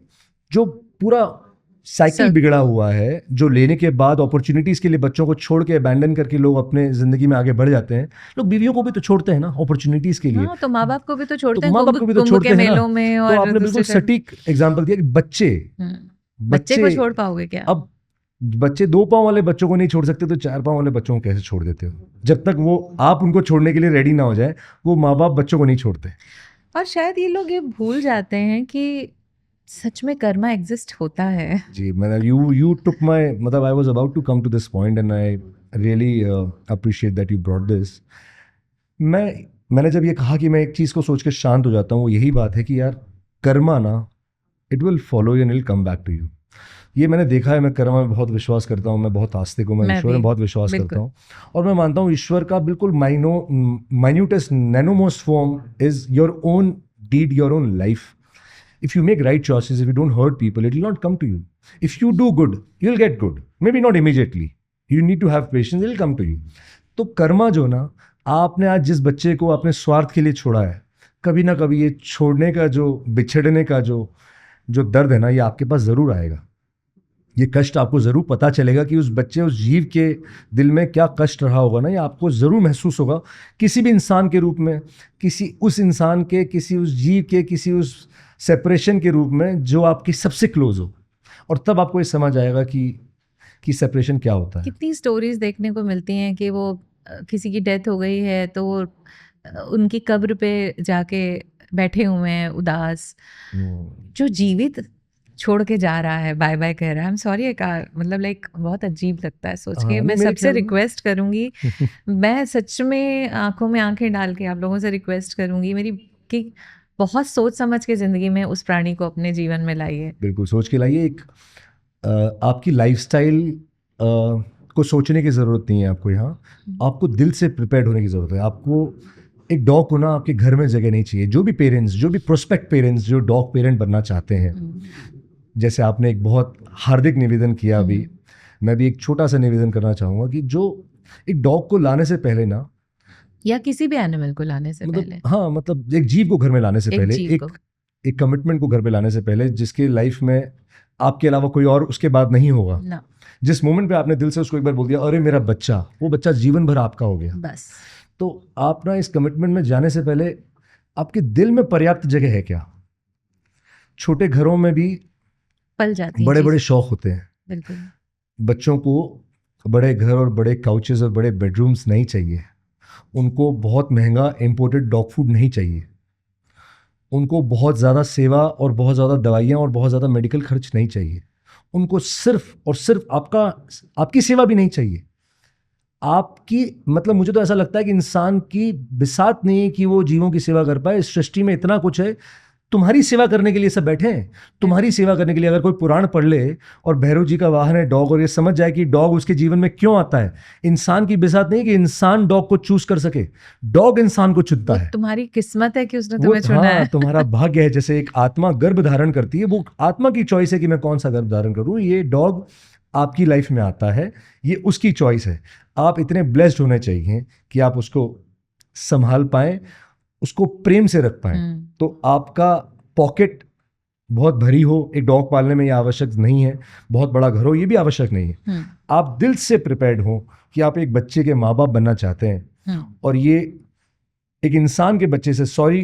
जो पूरा साइकिल बिगड़ा हुआ है, जो लेने के बाद अपॉर्चुनिटीज के लिए बच्चों को छोड़ के अबैंडन करके लोग अपने जिंदगी में आगे बढ़ जाते हैं। लोग बीवियों को भी तो छोड़ते हैं ना अपॉर्चुनिटीज के लिए। हाँ, तो माँ बाप को भी तो छोड़ते हैं, माँ बाप को भी तो छोड़ते हैं मेलों में। और तो आपने बिल्कुल सटीक एग्जांपल दिया कि बच्चे को छोड़ पाओगे क्या? अब बच्चे 2 पाँव वाले बच्चों को नहीं छोड़ सकते तो 4 पाँव वाले बच्चों को कैसे छोड़ देते हो? जब तक वो आप उनको छोड़ने के लिए रेडी ना हो जाए, वो माँ बाप बच्चों को नहीं छोड़ते। और शायद ये लोग ये भूल जाते हैं कि सच में कर्मा एग्जिस्ट होता है। जी, मैंने यू टुक माय, मतलब I was about to come to this point and I really appreciate that you brought this. मैंने जब ये कहा कि मैं एक चीज़ को सोच के शांत हो जाता हूँ, वो यही बात है कि यार कर्मा ना, it will follow you and it will come back to you. ये मैंने देखा है। मैं कर्मा में बहुत विश्वास करता हूँ, मैं बहुत आस्तिक हूँ, मैं ईश्वर में बहुत विश्वास करता हूँ। और मैं मानता हूँ ईश्वर का बिल्कुल minutest nanomost form is your own deed, your own life. If you make right choices, if you don't hurt people, it will not come to you. If you do good, you will get good. Maybe not immediately. You need to have patience, it will come to you. तो कर्मा जो ना, आपने आज जिस बच्चे को अपने स्वार्थ के लिए छोड़ा है, कभी ना कभी ये छोड़ने का जो, बिछड़ने का जो दर्द है ना, ये आपके पास ज़रूर आएगा। ये कष्ट आपको ज़रूर पता चलेगा कि उस बच्चे, उस जीव के दिल में क्या कष्ट रहा होगा ना, ये आपको ज़रूर महसूस होगा किसी भी इंसान के रूप में, किसी उस इंसान के, किसी उस जीव के, किसी उस सेपरेशन के रूप में जो आपकी सबसे क्लोज हो। और तब आपको ये समझ आएगा कि सेपरेशन क्या होता है। कितनी स्टोरीज देखने को मिलती हैं कि वो किसी की डेथ हो गई है तो वो उनकी कब्र पे जाके बैठे हुए हैं उदास, जो जीवित छोड़ के जा रहा है, बाय बाय कह रहा है। आई एम सॉरी, मतलब लाइक बहुत अजीब लगता है सोच के। मैं सबसे रिक्वेस्ट करूंगी मैं सच में आंखों में आंखें डाल के आप लोगों से रिक्वेस्ट करूंगी मेरी, कि बहुत सोच समझ के ज़िंदगी में उस प्राणी को अपने जीवन में लाइए। बिल्कुल सोच के लाइए। एक आपकी लाइफस्टाइल को सोचने की ज़रूरत नहीं है आपको, यहाँ आपको दिल से प्रिपेयर्ड होने की ज़रूरत है। आपको एक डॉग को ना आपके घर में जगह नहीं चाहिए। जो भी पेरेंट्स, जो भी प्रोस्पेक्ट पेरेंट्स जो डॉग पेरेंट बनना चाहते हैं, जैसे आपने एक बहुत हार्दिक निवेदन किया अभी, मैं भी एक छोटा सा निवेदन करना चाहूँगा कि जो एक डॉग को लाने से पहले ना, या किसी भी एनिमल को लाने से पहले, हाँ मतलब एक जीव को घर में लाने से पहले, एक कमिटमेंट को घर पे लाने से पहले, जिसके लाइफ में आपके अलावा कोई और उसके बाद नहीं होगा ना। जिस मोमेंट पे आपने दिल से उसको एक बार बोल दिया, अरे मेरा बच्चा, वो बच्चा जीवन भर आपका हो गया बस। तो आप ना इस कमिटमेंट में जाने से पहले आपके दिल में पर्याप्त जगह है क्या? छोटे घरों में भी पल जाती बड़े बड़े शौक होते हैं। बिल्कुल। बच्चों को बड़े घर और बड़े काउचेस और बड़े बेडरूम्स नहीं चाहिए। उनको बहुत महंगा इम्पोर्टेड डॉग फूड नहीं चाहिए। उनको बहुत ज़्यादा सेवा और बहुत ज़्यादा दवाइयाँ और बहुत ज़्यादा मेडिकल खर्च नहीं चाहिए। उनको सिर्फ और सिर्फ आपकी सेवा भी नहीं चाहिए। आपकी मतलब मुझे तो ऐसा लगता है कि इंसान की बिसात नहीं है कि वो जीवों की सेवा कर पाए। इस सृष्टि में इतना कुछ है, तुम्हारी सेवा करने के लिए सब बैठे हैं, तुम्हारी सेवा करने के लिए। अगर कोई पुराण पढ़ ले और भैरव जी का वाहन है डॉग, और ये समझ जाए कि डॉग उसके जीवन में क्यों आता है। इंसान की बिसात नहीं कि इंसान डॉग को चूज कर सके, डॉग इंसान को चुनता है। तुम्हारी किस्मत है कि उसने तुम्हें चुना है। तुम्हारा भाग्य है। जैसे एक आत्मा गर्भ धारण करती है, वो आत्मा की चॉइस है कि मैं कौन सा गर्भ धारण करूं। ये डॉग आपकी लाइफ में आता है, ये उसकी चॉइस है। आप इतने ब्लेस्ड होने चाहिए कि आप उसको संभाल पाएं, उसको प्रेम से रख पाएं। तो आपका पॉकेट बहुत भरी हो, एक डॉग पालने में ये आवश्यक नहीं है। बहुत बड़ा घर हो, ये भी आवश्यक नहीं है। आप दिल से प्रिपेयर्ड हो कि आप एक बच्चे के माँ बाप बनना चाहते हैं, और ये एक इंसान के बच्चे से, sorry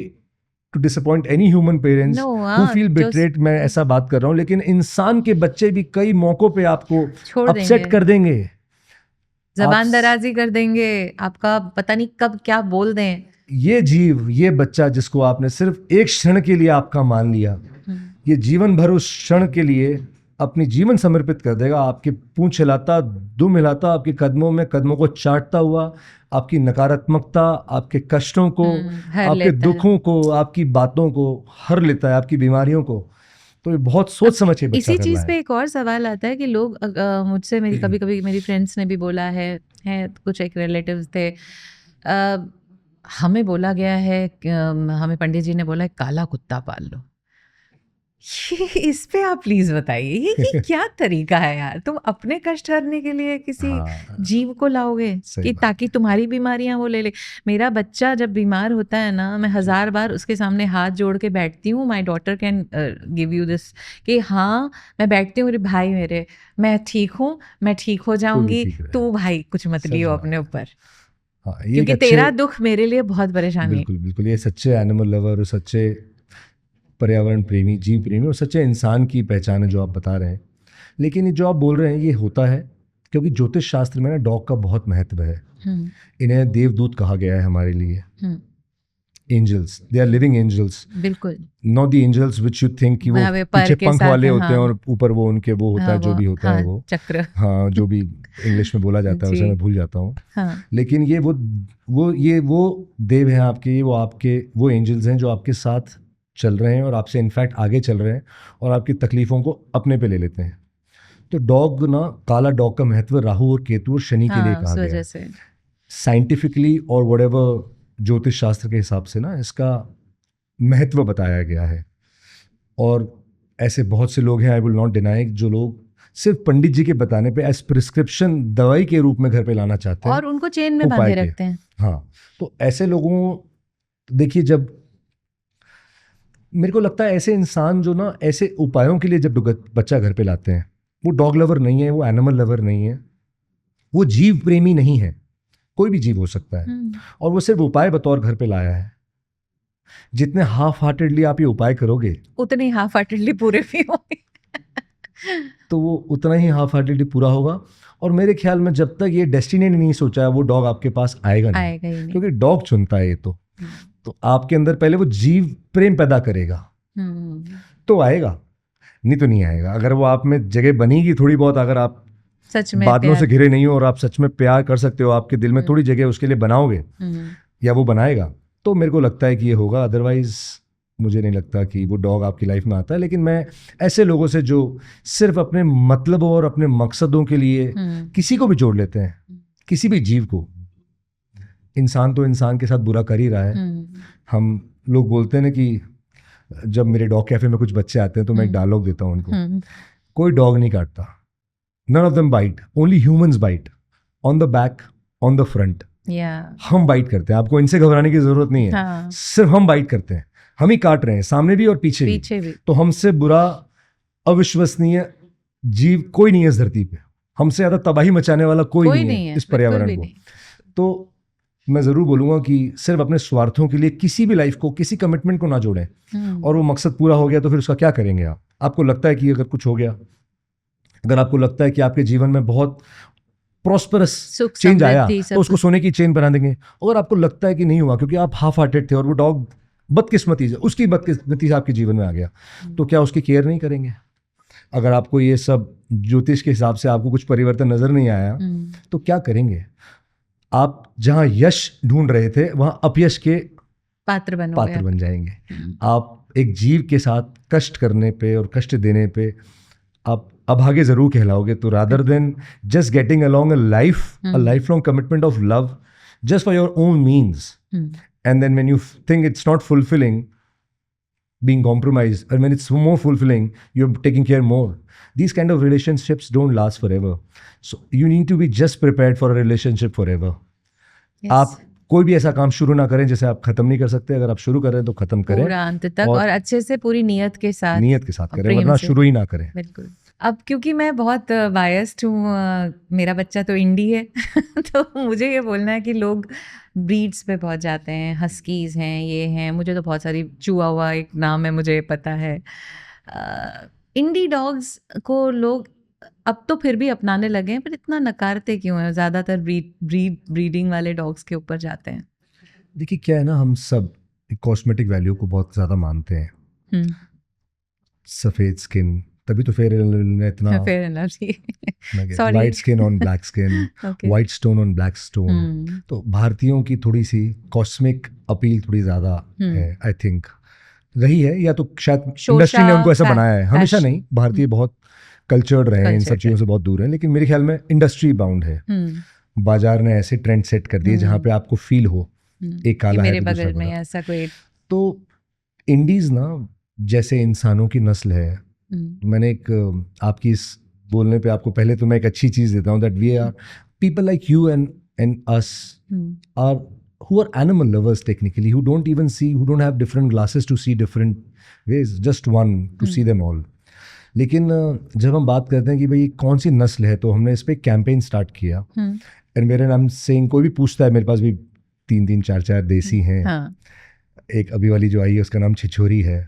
to disappoint any human parents who feel betrayed, मैं ऐसा बात कर रहा हूँ, लेकिन इंसान के बच्चे भी कई मौकों पे आपको अपसेट कर देंगे, जबान दराजी कर देंगे, आपका पता नहीं कब क्या बोल दें। ये जीव, ये बच्चा जिसको आपने सिर्फ एक क्षण के लिए आपका मान लिया, ये जीवन भर उस क्षण के लिए अपनी जीवन समर्पित कर देगा। आपके पूंछ हिलाता, दुम हिलाता, आपके कदमों को चाटता हुआ, आपकी नकारात्मकता, आपके कष्टों को, आपके दुखों को, आपकी बातों को हर लेता है, आपकी बीमारियों को। तो ये बहुत सोच समझ के बच्चा इसी करना चीज़ है। पे एक और सवाल आता है कि लोग मुझसे, कभी कभी मेरी फ्रेंड्स ने भी बोला है कुछ एक रिलेटिव्स थे, हमें बोला गया है, हमें पंडित जी ने बोला है काला कुत्ता पाल लो। इस पे आप प्लीज बताइए, ये क्या तरीका है यार? तुम अपने कष्ट हरने के लिए किसी जीव को लाओगे कि ताकि तुम्हारी बीमारियां वो ले ले। मेरा बच्चा जब बीमार होता है ना, मैं 1000 बार उसके सामने हाथ जोड़ के बैठती हूँ। My daughter can give you this कि हाँ, मैं बैठती हूँ, भाई मेरे, मैं ठीक हूँ, मैं ठीक हो जाऊंगी, तू भाई कुछ मत लियो अपने ऊपर, क्योंकि तेरा दुख मेरे लिए बहुत परेशानी है। बिल्कुल, ये सच्चे एनिमल लवर, सच्चे पर्यावरण प्रेमी, जीव प्रेमी और सच्चे इंसान की पहचान है जो आप बता रहे हैं। लेकिन ये जो आप बोल रहे हैं ये होता है क्योंकि ज्योतिष शास्त्र में ना डॉग का बहुत महत्व है। इन्हें देवदूत कहा गया है हमारे लिए। Angels, they are living angels, बिल्कुल, not the angels which you think कि वो पीछे पंख वाले होते हैं और ऊपर वो उनके वो होता है, जो भी होता है वो चक्र, हाँ, जो भी इंग्लिश में बोला जाता है उसे मैं भूल जाता हूँ। लेकिन ये वो देव हैं आपके, वो एंजल्स हैं जो आपके साथ चल रहे हैं और आपसे इनफैक्ट आगे चल रहे हैं और आपकी तकलीफों को अपने पे ले लेते हैं। तो डॉग ना, काला डॉग का महत्व राहु और केतु और शनि के लिए कहा गया है साइंटिफिकली, और व्हाटएवर ज्योतिष शास्त्र के हिसाब से ना इसका महत्व बताया गया है। और ऐसे बहुत से लोग हैं, आई विल नॉट डिनाई, जो लोग सिर्फ पंडित जी के बताने पे एज प्रिस्क्रिप्शन दवाई के रूप में घर पे लाना चाहते हैं और उनको चेन में बांधे रखते हैं। हाँ, तो ऐसे लोगों, देखिए, जब मेरे को लगता है ऐसे इंसान जो ना ऐसे उपायों के लिए जब बच्चा घर पे लाते हैं, वो डॉग लवर नहीं है, वो एनिमल लवर नहीं है, वो जीव प्रेमी नहीं है। कोई भी जीव हो सकता है, और वो सिर्फ उपाय बतौर घर पे लाया है। जितने हाफ हार्टेडली आप ये उपाय करोगे, उतने हाफ हार्टेडली पूरे भी होंगे तो वो उतना ही हाफ हार्टेडली पूरा होगा। और मेरे ख्याल में जब तक ये डेस्टिनी ने नहीं सोचा है, वो डॉग आपके पास आएगा नहीं, क्योंकि डॉग चुनता है ये तो आपके अंदर पहले वो जीव प्रेम पैदा करेगा तो आएगा, नहीं तो नहीं आएगा। अगर वो आप में जगह बनेगी थोड़ी बहुत, अगर आप सच में बादलों से घिरे नहीं हो और आप सच में प्यार कर सकते हो, आपके दिल में थोड़ी जगह उसके लिए बनाओगे या वो बनाएगा, तो मेरे को लगता है कि ये होगा। अदरवाइज मुझे नहीं लगता कि वो डॉग आपकी लाइफ में आता है। लेकिन मैं ऐसे लोगों से जो सिर्फ अपने मतलबों और अपने मकसदों के लिए किसी को भी जोड़ लेते हैं, किसी भी जीव को, इंसान तो इंसान के साथ बुरा कर ही रहा है। हम लोग बोलते हैं ना कि जब मेरे डॉग कैफे में कुछ बच्चे आते हैं तो मैं एक डायलॉग देता हूँ उनको, कोई डॉग नहीं काटता, none of them bite, only humans bite, on the back, on the front. हम बाइट करते हैं, आपको इनसे घबराने की जरूरत नहीं है। सिर्फ हम बाइट करते हैं, हम ही काट रहे हैं, सामने भी और पीछे भी। तो हमसे बुरा, अविश्वसनीय जीव कोई नहीं है इस धरती पे, हमसे ज्यादा तबाही मचाने वाला कोई नहीं है इस पर्यावरण को। तो मैं जरूर बोलूंगा कि सिर्फ अपने स्वार्थों के लिए किसी भी लाइफ को, किसी कमिटमेंट को ना जोड़ें। और वो मकसद पूरा हो गया तो फिर उसका क्या करेंगे आप? आपको लगता है कि अगर कुछ हो गया, अगर आपको लगता है कि आपके जीवन में बहुत प्रॉस्परस चेंज आया, तो उसको सोने की चेन बना देंगे। अगर आपको लगता है कि नहीं हुआ क्योंकि आप हाफ हार्टेड थे और वो बदकिस्मती से, उसकी बदकिस्मती से आपके जीवन में आ गया, तो क्या उसकी केयर नहीं करेंगे? अगर आपको ये सब ज्योतिष के हिसाब से आपको कुछ परिवर्तन नजर नहीं आया तो क्या करेंगे? आप जहां यश ढूंढ रहे थे वहां अपयश के पात्र बन जाएंगे। आप एक जीव के साथ कष्ट करने पे और कष्ट देने पे आप अभागे जरूर कहलाओगे। तो rather than just getting along a lifelong commitment of love just for your own means, and then when you think it's not fulfilling, being compromised, and when it's more fulfilling, you're taking care more. These kind of relationships don't last forever, so you need to be just prepared for a relationship forever. Yes. आप कोई भी ऐसा काम शुरू ना करें जैसे आप खत्म नहीं कर सकते। अगर आप शुरू कर रहे हैं तो खत्म करें पूरा अंत तक, और अच्छे से पूरी नियत के साथ करें, वरना शुरू ही ना करें। बिल्कुल। अब क्योंकि मैं बहुत बायस्ड हूँ, मेरा बच्चा तो इंडी है तो मुझे ये बोलना है कि लोग ब्रीड्स पे बहुत जाते हैं, हस्कीज हैं, ये हैं, मुझे तो बहुत सारी, चिहुआहुआ एक नाम है मुझे पता है। इंडी डॉग्स को लोग अब तो फिर भी अपनाने लगे हैं, पर इतना नकारते क्यों हैं? ज़्यादातर ब्रीडिंग वाले डॉग्स के ऊपर जाते हैं। देखिए क्या है ना, हम सब कॉस्मेटिक वैल्यू को बहुत ज़्यादा मानते हैं। सफ़ेद स्किन, तभी तो फेयर ने इतना white skin on black skin, white stone on black stone. तो भारतीयों की थोड़ी सी कॉस्मिक अपील थोड़ी ज़्यादा है, आई थिंक रही है, या तो शायद इंडस्ट्री ने उनको ऐसा बनाया है। हमेशा नहीं, भारतीय बहुत कल्चर्ड रहे हैं, इन सब चीज़ों से बहुत दूर हैं, लेकिन मेरे ख्याल में इंडस्ट्री बाउंड है। बाजार ने ऐसे ट्रेंड सेट कर दिए जहाँ पे आपको फील हो एक काला मेरे है बगल में ऐसा कोई। तो इंडीज ना जैसे इंसानों की नस्ल है। मैंने एक आपकी इस बोलने पे आपको पहले तो मैं एक अच्छी चीज़ देता हूँ, that we are people like you and us are who are animal lovers technically, who don't even see, who don't have different glasses to see different ways, just one to see them all. लेकिन जब हम बात करते हैं कि भाई कौन सी नस्ल है, तो हमने इस पे कैंपेन स्टार्ट किया। एंड मेरे नाम से कोई भी पूछता है, मेरे पास भी 3-3 4-4 देसी हैं। एक अभी वाली जो आई है उसका नाम छिछोरी है,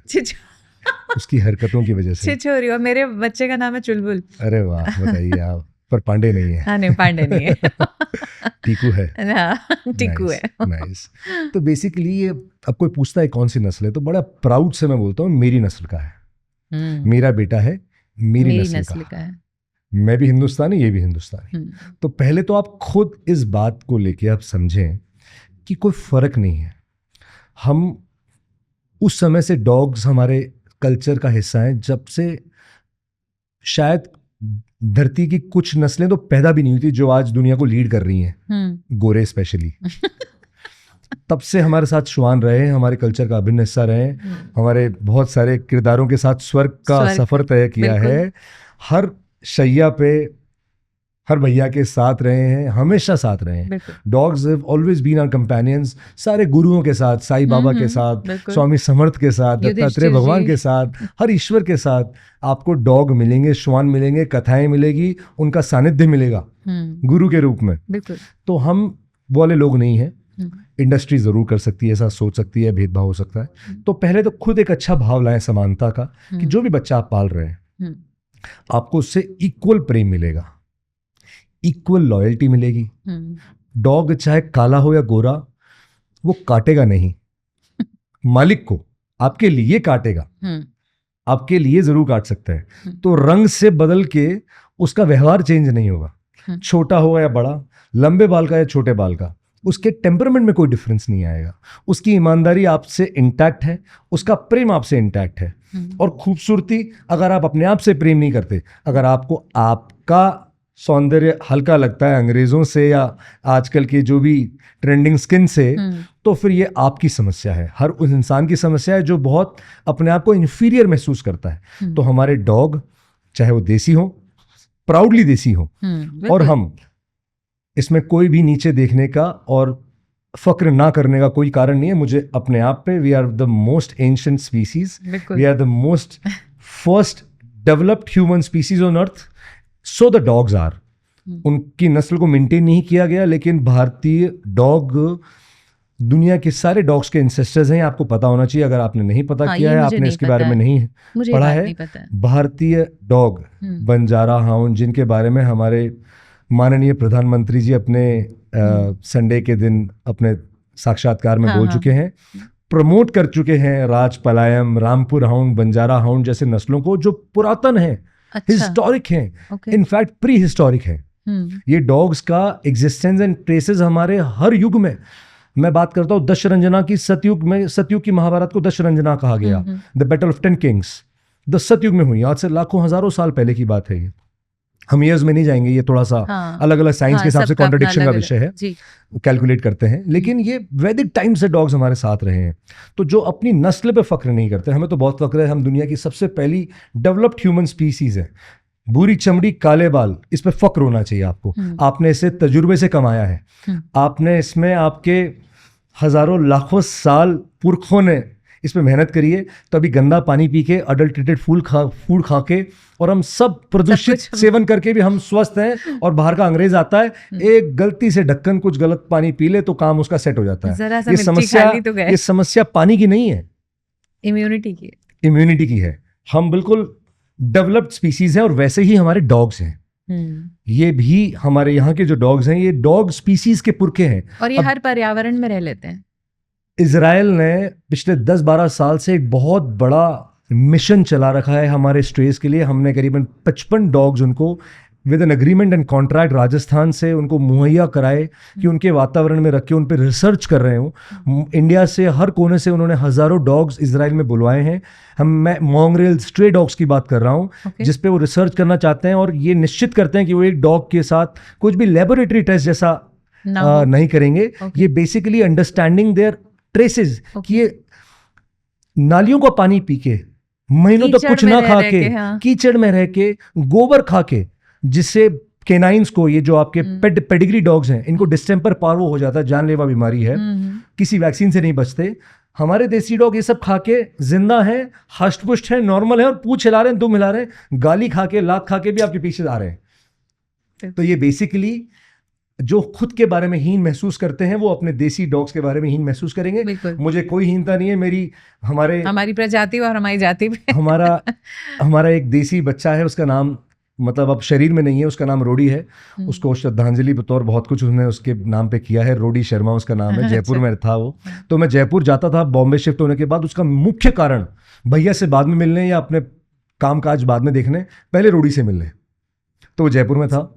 उसकी हरकतों की वजह से छिछोरी, और मेरे बच्चे का नाम है चुलबुल। अरे वाह, बताइए आप। पर पांडे नहीं है। हाँ, नहीं पांडे नहीं है टीकू है। टीकू है। नाइस। तो बेसिकली ये अब कोई पूछता है कौन सी नस्ल है, तो बड़ा प्राउड से मैं बोलता हूँ मेरी नस्ल का है। मेरा बेटा है, मेरी नस्ल का है। मैं भी हिंदुस्तानी, ये भी हिंदुस्तानी। तो पहले तो आप खुद इस बात को लेके आप समझें कि कोई फर्क नहीं है। हम उस समय से डॉग्स हमारे कल्चर का हिस्सा है, जब से शायद धरती की कुछ नस्लें तो पैदा भी नहीं हुई थी जो आज दुनिया को लीड कर रही हैं, गोरे स्पेशली। तब से हमारे साथ श्वान रहे, हमारे कल्चर का अभिन्न हिस्सा रहे, हमारे बहुत सारे किरदारों के साथ स्वर्ग का सफर तय किया है। हर शैया पे हर भैया के साथ रहे हैं, हमेशा साथ रहे हैं। Dogs have always been our companions. सारे गुरुओं के साथ, साईं बाबा के साथ, स्वामी समर्थ के साथ, दत्तात्रेय भगवान के साथ, हर ईश्वर के साथ आपको डॉग मिलेंगे, श्वान मिलेंगे, कथाएं मिलेगी, उनका सानिध्य मिलेगा गुरु के रूप में। तो हम वो वाले लोग नहीं हैं। इंडस्ट्री जरूर कर सकती है, ऐसा सोच सकती है, भेदभाव हो सकता है। तो पहले तो खुद एक अच्छा भाव लाएं समानता का, कि जो भी बच्चा आप पाल रहे हैं आपको उससे इक्वल प्रेम मिलेगा, इक्वल लॉयल्टी मिलेगी। डॉग चाहे काला हो या गोरा, वो काटेगा नहीं मालिक को, आपके लिए काटेगा, आपके लिए जरूर काट सकता है। तो रंग से बदल के उसका व्यवहार चेंज नहीं होगा। छोटा होगा या बड़ा, लंबे बाल का या छोटे बाल का, उसके टेम्परामेंट में कोई डिफरेंस नहीं आएगा। उसकी ईमानदारी आपसे इंटैक्ट है, उसका प्रेम आपसे इंटैक्ट है। और खूबसूरती, अगर आप अपने आप से प्रेम नहीं करते, अगर आपको आपका सौंदर्य हल्का लगता है अंग्रेजों से या आजकल के जो भी ट्रेंडिंग स्किन से, तो फिर ये आपकी समस्या है। हर उस इंसान की समस्या है जो बहुत अपने आप को इन्फीरियर महसूस करता है। तो हमारे डॉग, चाहे वो देसी हो, प्राउडली देसी हो, और हम इसमें कोई भी नीचे देखने का और फक्र ना करने का कोई कारण नहीं है। मुझे अपने आप पे, we are the most ancient species, we are the most first developed human species on earth. So the dogs are, उनकी नस्ल को मेंटेन नहीं किया गया, लेकिन भारतीय डॉग दुनिया के सारे डॉग्स के इंसेस्टर्स हैं। आपको पता होना चाहिए, अगर आपने नहीं पता किया है, आपने इसके बारे में नहीं पढ़ा है। भारतीय डॉग, बंजारा हाउंड, जिनके बारे में हमारे माननीय प्रधानमंत्री जी अपने संडे के दिन अपने साक्षात्कार में बोल चुके हैं, प्रमोट कर चुके हैं। राजपलायम, रामपुर हाउंड, बंजारा हाउंड जैसे नस्लों को जो पुरातन है, हिस्टोरिक हैं, इनफैक्ट प्री हिस्टोरिक हैं। ये डॉग्स का एग्जिस्टेंस एंड ट्रेसेस हमारे हर युग में, मैं बात करता हूँ दशरंजना की, सतयुग की महाभारत को दशरंजना कहा गया, the battle of 10 Kings the सतयुग में हुई, आज से लाखों हजारों साल पहले की बात है ये। हम ईयर्स में नहीं जाएंगे, ये थोड़ा सा अलग अलग साइंस के हिसाब से कॉन्ट्रडिक्शन का विषय है, कैलकुलेट करते हैं, लेकिन ये वैदिक टाइम से डॉग्स हमारे साथ रहे हैं। तो जो अपनी नस्ल पे फख्र नहीं करते, हमें तो बहुत फख्र है, हम दुनिया की सबसे पहली डेवलप्ड ह्यूमन स्पीसीज है, भूरी चमड़ी काले बाल, इस पे फख्र होना चाहिए आपको। आपने इसे तजुर्बे से कमाया है, आपने इसमें आपके हजारों लाखों साल पुरखों ने इस पे मेहनत करिए, तो अभी गंदा पानी पी के, अडल्ट्रेटेड फूड खा के, और हम सब प्रदूषित सेवन करके भी हम स्वस्थ हैं, और बाहर का अंग्रेज आता है, एक गलती से ढक्कन कुछ गलत पानी पी ले तो काम उसका सेट हो जाता है। ये समस्या पानी की नहीं है, इम्यूनिटी की है। हम बिल्कुल डेवलप्ड स्पीसीज हैं, और वैसे ही हमारे डॉग्स हैं। ये भी हमारे यहाँ के जो डॉग्स हैं, ये डॉग स्पीसीज के पुरखे हैं, और ये हर पर्यावरण में रह लेते हैं। इजराइल ने पिछले 10-12 साल से एक बहुत बड़ा मिशन चला रखा है हमारे स्ट्रेस के लिए। हमने करीबन 55 डॉग्स उनको with an agreement and contract Rajasthan से उनको मुहैया कराए कि उनके वातावरण में रख के उन पर रिसर्च कर रहे हो। इंडिया से हर कोने से उन्होंने हजारों डॉग्स इजराइल में बुलवाए हैं। मैं मॉन्ग्रेल स्ट्रे डॉग्स की बात कर रहा हूँ, जिस पे वो रिसर्च करना चाहते हैं, और ये निश्चित करते हैं कि वो एक डॉग के साथ कुछ भी लेबोरेटरी टेस्ट जैसा नहीं करेंगे। ये बेसिकली अंडरस्टैंडिंग देयर ट्रेसेस, कि ये नालियों का पानी पी के, महीनों तक कुछ ना खा के, कीचड़ में रह के, गोबर खा के, जिससे केनाइंस को, ये जो आपके पेडिग्री डॉग्स हैं, इनको डिस्टेम्पर पार्वो हो जाता है, जानलेवा बीमारी है, किसी वैक्सीन से नहीं बचते। हमारे देसी डॉग ये सब खा के जिंदा हैं, हष्ट पुष्ट हैं, नॉर्मल है, और पूंछ हिला रहे हैं, दुम हिला रहे हैं, गाली खा के, लात खा के भी आपके पीछे आ रहे हैं। तो ये बेसिकली जो खुद के बारे में हीन महसूस करते हैं, वो अपने देसी डॉग्स के बारे में हीन महसूस करेंगे। मुझे कोई हीनता नहीं है, हमारी प्रजाति और हमारी जाति पे हमारा एक देसी बच्चा है, उसका नाम, मतलब अब शरीर में नहीं है, उसका नाम रोडी है। उसको श्रद्धांजलि बतौर बहुत कुछ उसने उसके नाम पे किया है। रोडी शर्मा उसका नाम है, जयपुर में था वो। तो मैं जयपुर जाता था बॉम्बे शिफ्ट होने के बाद। उसका मुख्य कारण भैया से बाद में मिलने या अपने काम काज बाद में देखने, पहले रोडी से मिलने। तो वो जयपुर में था,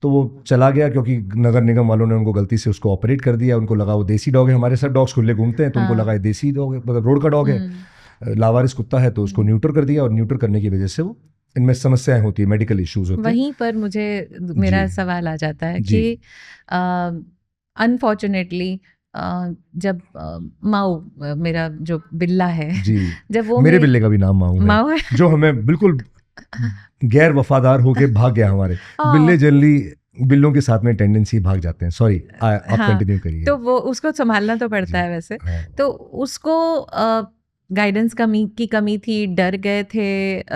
तो वो चला गया क्योंकि नगर निगम वालों ने उनको गलती से उसको ऑपरेट कर दिया। उनको लगा वो देसी डॉग है, हमारे सब डॉग्स खुले घूमते हैं, तो उनको लगा देसी डॉग है, मतलब रोड का डॉग है, लावारिस कुत्ता है, तो उसको न्यूटर कर दिया। और न्यूटर करने की वजह से वो इनमें समस्याएं होती है, मेडिकल इश्यूज होते हैं। वहीं पर मेरा सवाल आ जाता है कि अनफॉर्चुनेटली जब माऊ, मेरा जो बिल्ला है, जब वो मेरे बिल्ले का भी नाम माऊ है, जो हमें बिल्कुल गैर वफादार होके भाग गया। हमारे बिल्ले जनरली बिल्लों के साथ में टेंडेंसी भाग जाते हैं। सॉरी, आप कंटिन्यू करिए। तो वो उसको संभालना तो पड़ता है वैसे। तो उसको गाइडेंस की कमी थी, डर गए थे,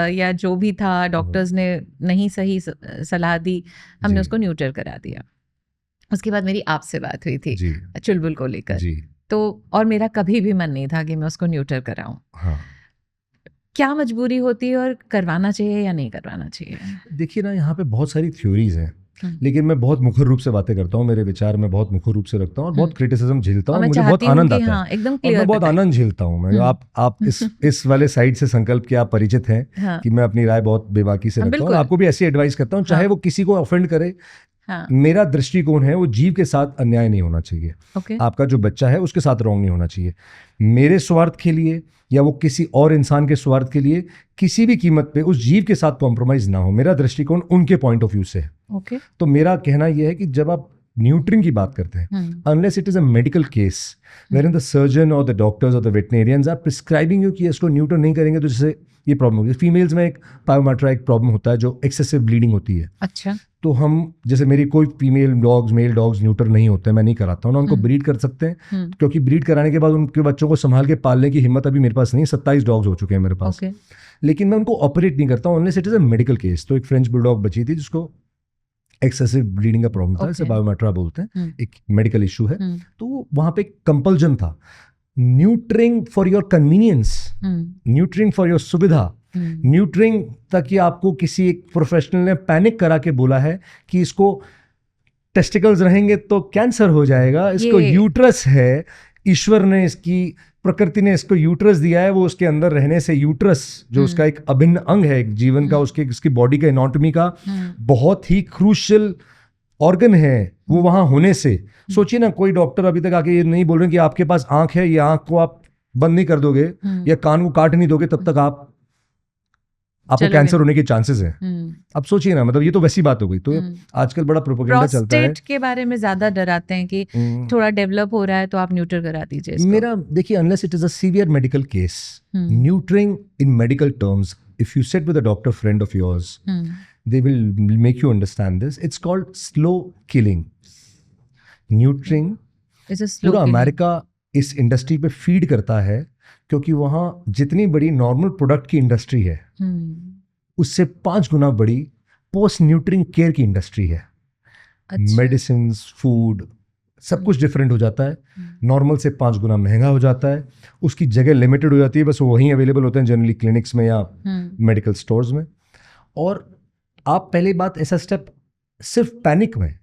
या जो भी था, डॉक्टर्स ने नहीं सही सलाह दी, हमने उसको न्यूटर करा दिया। उसके बाद मेरी आपसे बात हुई थी चुलबुल को लेकर, तो और मेरा कभी भी मन नहीं था कि मैं उसको न्यूटर कराऊं। क्या मजबूरी होती है, और करवाना चाहिए या नहीं करवाना चाहिए? देखिए ना, यहाँ पे बहुत सारी थ्योरीज हैं, लेकिन मैं बहुत मुखर रूप से बातें करता हूँ, मेरे विचार मैं बहुत मुखर रूप से रखता हूँ, और बहुत क्रिटिसिज्म झेलता हूँ। मुझे बहुत आनंद आता है, एकदम और मैं बहुत आनंद झेलता हूँ। मैं आप इस वाले साइड से संकल्प के आप परिचित हैं कि मैं अपनी राय बहुत बेबाकी से रखता हूँ, और आपको भी ऐसी एडवाइस करता हूँ, चाहे वो किसी को ऑफेंड करे। मेरा दृष्टिकोण है, वो जीव के साथ अन्याय नहीं होना चाहिए। आपका जो बच्चा है उसके साथ रॉन्ग नहीं होना चाहिए। मेरे स्वार्थ के लिए या वो किसी और इंसान के स्वार्थ के लिए किसी भी कीमत पे उस जीव के साथ कॉम्प्रोमाइज ना हो। मेरा दृष्टिकोण उनके पॉइंट ऑफ व्यू से है। तो मेरा कहना यह है कि जब आप न्यूट्रिंग की बात करते हैं, unless it is a medical case where the surgeon और द डॉक्टर्स और the veterinarians are prescribing you कि इसको न्यूटर नहीं करेंगे तो जिससे ये प्रॉब्लम होगी। फीमेल्स में एक पायोमेट्रा एक प्रॉब्लम होता है जो एक्सेसिव ब्लीडिंग होती है। अच्छा। तो हम, जैसे मेरी कोई मेल डॉग्स न्यूटर नहीं होते, मैं नहीं कराता हूँ ना, उनको ब्रीड कर सकते हैं, क्योंकि ब्रीड कराने के बाद उनके बच्चों को संभाल के पालने की हिम्मत अभी मेरे पास नहीं। 27 डॉग्स हो चुके हैं मेरे पास, लेकिन मैं उनको ऑपरेट नहीं करता हूँ unless it is a medical case. तो एक फ्रेंच बुलडॉग बची थी जिसको एक्सेसिव ब्लीडिंग का प्रॉब्लम था, इसे बायोमेट्रा बोलते हैं, एक मेडिकल इशू है। तो वहाँ पे कंपल्जन था, neutering for your convenience, neutering for your सुविधा, न्यूट्रिंग ताकि आपको किसी एक प्रोफेशनल ने पैनिक करा के बोला है कि इसको टेस्टिकल्स रहेंगे तो कैंसर हो जाएगा, इसको यूट्रस है, ईश्वर ने इसकी प्रकृति ने इसको यूट्रस दिया है, वो उसके अंदर रहने से यूट्रस जो उसका एक अभिन्न अंग है एक जीवन का, उसकी बॉडी का एनाटॉमी का बहुत ही क्रूशियल ऑर्गन है, वो वहां होने से सोचिए ना, कोई डॉक्टर अभी तक आके ये नहीं बोल रहे कि आपके पास आंख है, ये आंख को आप बंद नहीं कर दोगे या कान को काट नहीं दोगे तब तक आपको कैंसर होने के चांसेस हैं। अब सोचिए ना, मतलब ये तो वैसी बात हो गई। तो आजकल बड़ा प्रोपेगेंडा चलता है, प्रोस्टेट के बारे में ज्यादा डराते हैं कि थोड़ा डेवलप हो रहा है तो आप न्यूटर करा दीजिए इसको। मेरा देखिए, unless it is a severe medical case, neutering in medical terms, if you sit with a doctor friend of yours, they will make you understand this. It's called slow killing. न्यूट्रिंग पूरा America इस industry पे feed करता है क्योंकि वहाँ जितनी बड़ी normal product की इंडस्ट्री है उससे 5 गुना बड़ी पोस्ट न्यूट्रिंग केयर की इंडस्ट्री है। मेडिसिन, फूड, सब कुछ डिफरेंट हो जाता है, नॉर्मल से 5 गुना महंगा हो जाता है, उसकी जगह लिमिटेड हो जाती है, बस वहीं अवेलेबल होते हैं जनरली क्लिनिक्स में या मेडिकल स्टोर्स में। और आप पहली बात, ऐसा स्टेप सिर्फ पैनिक में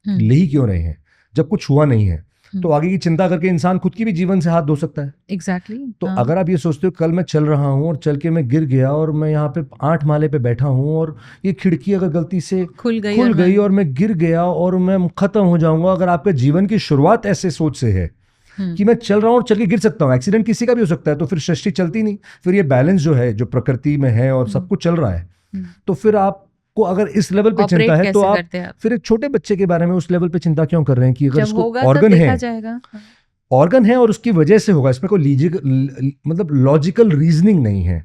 ले ही क्यों रहे हैं जब कुछ हुआ नहीं है? तो आगे की चिंता करके इंसान खुद की भी जीवन से हाथ धो सकता है। एग्जैक्टली। तो अगर आप ये सोचते हो कल मैं चल रहा हूँ और चल के मैं गिर गया और मैं यहाँ पे 8 माले पे बैठा हूँ और ये खिड़की अगर गलती से खुल गई और मैं गिर गया और मैं खत्म हो जाऊंगा, अगर आपके जीवन की शुरुआत ऐसे सोच से है कि मैं चल रहा हूँ और चल के गिर सकता हूँ, एक्सीडेंट किसी का भी हो सकता है, तो फिर सृष्टि चलती नहीं, फिर ये बैलेंस जो है जो प्रकृति में है और सब कुछ चल रहा है, तो फिर आप को अगर इस लेवल पे चिंता है तो आप फिर एक छोटे बच्चे के बारे में उस लेवल पे चिंता क्यों कर रहे हैं कि अगर उसको ऑर्गन है, ऑर्गन है और उसकी वजह से होगा, इसमें कोई मतलब लॉजिकल रीजनिंग नहीं है।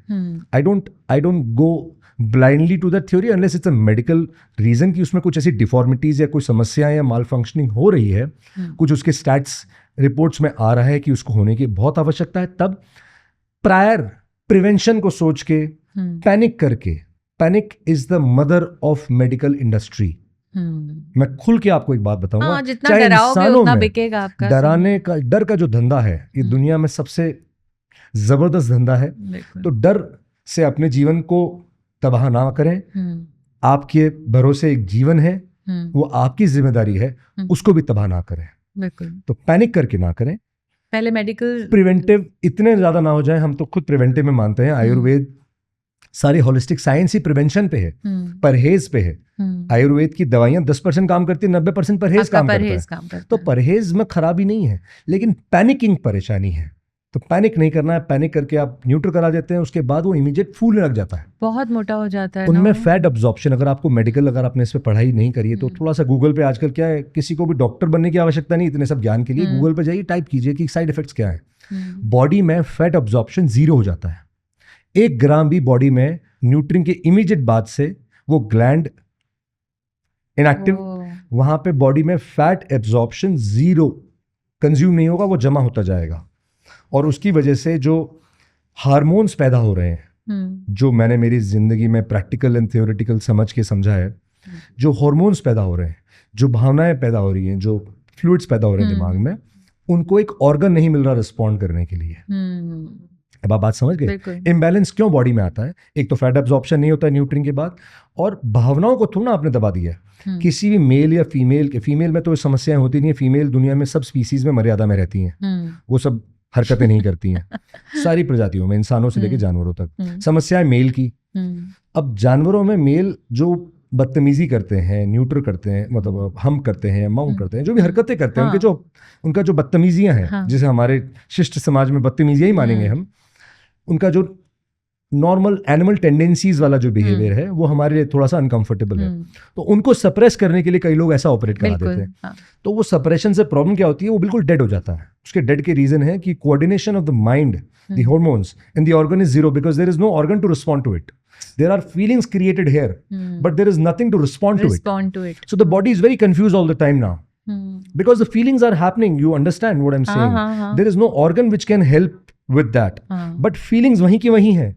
I don't go blindly to that theory unless it's a medical reason कि उसमें कुछ ऐसी डिफॉर्मिटीज या कोई समस्या या माल फंक्शनिंग हो रही है, कुछ उसके स्टैट्स रिपोर्ट्स में आ रहा है कि उसको होने की बहुत आवश्यकता है, तब प्रायर प्रिवेंशन को सोच के पैनिक करके, panic is the mother of medical industry. मैं खुल के आपको एक बात बताऊंगा, जितना डराओगे उतना बिकेगा आपका। डराने का, डर का जो धंधा है ये दुनिया में सबसे जबरदस्त धंधा है। तो डर से अपने जीवन को तबाह ना करें। आपके भरोसे एक जीवन है, वो आपकी जिम्मेदारी है, उसको भी तबाह ना करें। तो पैनिक करके ना करें। पहले मेडिकल प्रिवेंटिव इतने ज्यादा ना हो जाए, हम तो खुद प्रिवेंटिव में मानते हैं। आयुर्वेद सारी होलिस्टिक साइंस ही प्रिवेंशन पे है, परहेज पे है। आयुर्वेद की दवाइयां 10% काम करती है, 90% परहेज काम करता है। तो परहेज में खराबी नहीं है, लेकिन पैनिकिंग परेशानी है। तो पैनिक नहीं करना है। पैनिक करके आप न्यूट्रल करा देते हैं, उसके बाद वो इमीडिएट फूलने लग जाता है, बहुत मोटा हो जाता है। उनमें फैट अब्जॉर्प्शन, अगर आपको मेडिकल, अगर आपने इस पे पढ़ाई नहीं करी है तो थोड़ा सा गूगल पे, आजकल क्या है, किसी को भी डॉक्टर बनने की आवश्यकता नहीं इतने सब ज्ञान के लिए, गूगल पे जाइए, टाइप कीजिए कि साइड इफेक्ट्स क्या है। बॉडी में फैट अब्जॉर्प्शन 0 हो जाता है। 1 ग्राम भी बॉडी में न्यूट्रिएंट के इमीडिएट बाद से वो ग्लैंड इनएक्टिव, वहां पे बॉडी में फैट एब्जॉर्प्शन 0 कंज्यूम नहीं होगा, वो जमा होता जाएगा। और उसकी वजह से जो हार्मोन्स पैदा हो रहे हैं, जो मैंने मेरी जिंदगी में प्रैक्टिकल एंड थियोरेटिकल समझ के समझा है, जो हार्मोन्स पैदा हो रहे हैं, जो भावनाएं पैदा हो रही हैं, जो फ्लूइड्स पैदा हो रहे हैं दिमाग में, उनको एक ऑर्गन नहीं मिल रहा रिस्पॉन्ड करने के लिए। अब आप बात समझ गए? इम्बैलेंस क्यों बॉडी में आता है? एक तो फैट एब्जॉर्प्शन नहीं होता है न्यूट्रिएंट के बाद, और भावनाओं को थोड़ा आपने दबा दिया है। किसी भी मेल या फीमेल के, फीमेल में तो समस्याएं होती नहीं है, फीमेल दुनिया में सब स्पीसीज में मर्यादा में रहती हैं, वो सब हरकतें नहीं करती हैं। सारी प्रजातियों में, इंसानों से लेकर जानवरों तक समस्याएं मेल की। अब जानवरों में मेल जो बदतमीजी करते हैं, न्यूट्रल करते हैं, मतलब हम करते हैं, माउंट करते हैं, जो भी हरकतें करते हैं, उनका जो बदतमीजियां हैं, जिसे हमारे शिष्ट समाज में बदतमीजियां ही मानेंगे हम, उनका जो नॉर्मल एनिमल टेंडेंसीज वाला जो बिहेवियर है, वो हमारे लिए थोड़ा सा अनकंफर्टेबल है। तो उनको सप्रेस करने के लिए कई लोग ऐसा ऑपरेट करा देते हैं। तो वो सप्रेशन से प्रॉब्लम क्या होती है, वो बिल्कुल डेड हो जाता है। उसके डेड के रीजन है कि coordination of the mind, the hormones and the organ is 0 because there is no organ to respond to it. There are feelings created here, but there is nothing to respond to it. So the body is very confused all the time now. Because the feelings are happening. You understand what I'm saying? There is no organ which can help with that. But feelings वहीं की वहीं है.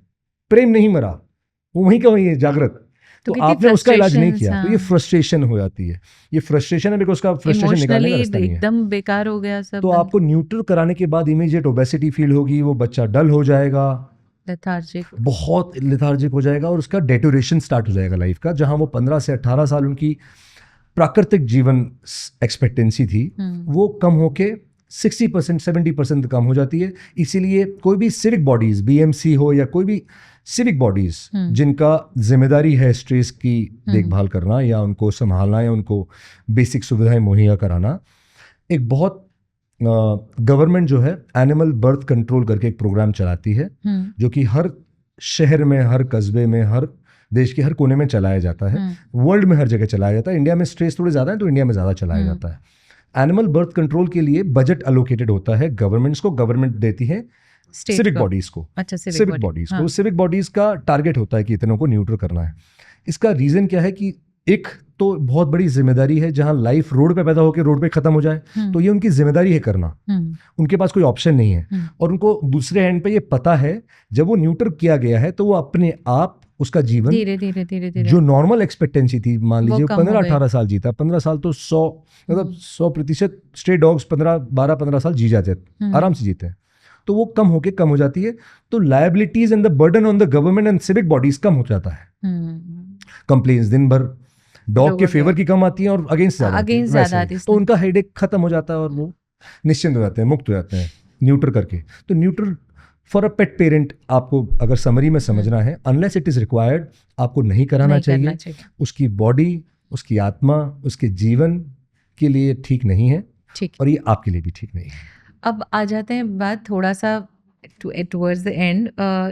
प्रेम नहीं मरा, वो वहीं का वहीं है जागृत. तो आपने उसका इलाज नहीं किया, तो ये फ्रस्ट्रेशन हो जाती है. ये फ्रस्ट्रेशन है बिकॉज उसका फ्रस्ट्रेशन निकालने का रास्ता नहीं है, एकदम बेकार हो गया सब. तो आपको न्यूट्रल कराने के बाद इमीडिएट ओबेसिटी फील होगी, वो बच्चा डल हो जाएगा, लेथार्जिक, बहुत लेथार्जिक हो जाएगा, और उसका डेटोरेशन स्टार्ट हो जाएगा लाइफ का. जहां वो 15 से 18 साल उनकी प्राकृतिक जीवन एक्सपेक्टेंसी थी, वो कम होके 60% 70% कम हो जाती है। इसीलिए कोई भी सिविक बॉडीज, BMC हो या कोई भी सिविक बॉडीज जिनका जिम्मेदारी है स्ट्रेस की देखभाल करना या उनको संभालना या उनको बेसिक सुविधाएं मुहैया कराना, एक बहुत गवर्नमेंट जो है एनिमल बर्थ कंट्रोल करके एक प्रोग्राम चलाती है जो कि हर शहर में, हर कस्बे में, हर देश के हर कोने में चलाया जाता है। वर्ल्ड में हर जगह चलाया जाता है। इंडिया में स्ट्रेस थोड़े ज़्यादा है तो इंडिया में ज़्यादा चलाया जाता है। एनिमल बर्थ कंट्रोल के लिए बजट अलोकेटेड होता है गवर्नमेंट्स को, गवर्नमेंट देती है सिविक बॉडीज को। अच्छा, सिविक बॉडीज को, सिविक बॉडीज का टारगेट होता है कि इतनों को न्यूट्रल करना है। इसका रीजन क्या है कि एक तो बहुत बड़ी जिम्मेदारी है, जहां लाइफ रोड पे पैदा होकर रोड पे खत्म हो जाए तो ये उनकी जिम्मेदारी है करना, उनके पास कोई ऑप्शन नहीं है। और उनको दूसरे हैंड पे ये पता है जब वो न्यूट्रल किया गया है तो वो अपने आप उसका जीवन धीरे जो नॉर्मल एक्सपेक्टेंसी थी, मान लीजिए 15-18 साल जीता, 15 साल तो 100% स्ट्रे डॉग्स 12-15 साल जी जाते हैं, आराम से जीते हैं, तो वो कम हो जाती है। तो liabilities and the burden on the government and civic bodies कम हो जाता है। कंप्लेन्स दिन भर डॉग के फेवर की कम आती है और अगेंस्ट ज्यादा आती है, तो उनका हेडेक खत्म हो जाता है और वो निश्चिंत हो जाते हैं, मुक्त हो जाते हैं न्यूट्रल करके। तो neutral for a pet parent, आपको अगर समरी में समझना है, अनलेस इट इज रिक्वायर्ड, आपको नहीं कराना चाहिए। उसकी बॉडी, उसकी आत्मा, उसके जीवन के लिए ठीक नहीं है और ये आपके लिए भी ठीक नहीं है। अब आ जाते हैं बात थोड़ा सा टुवर्ड्स द एंड,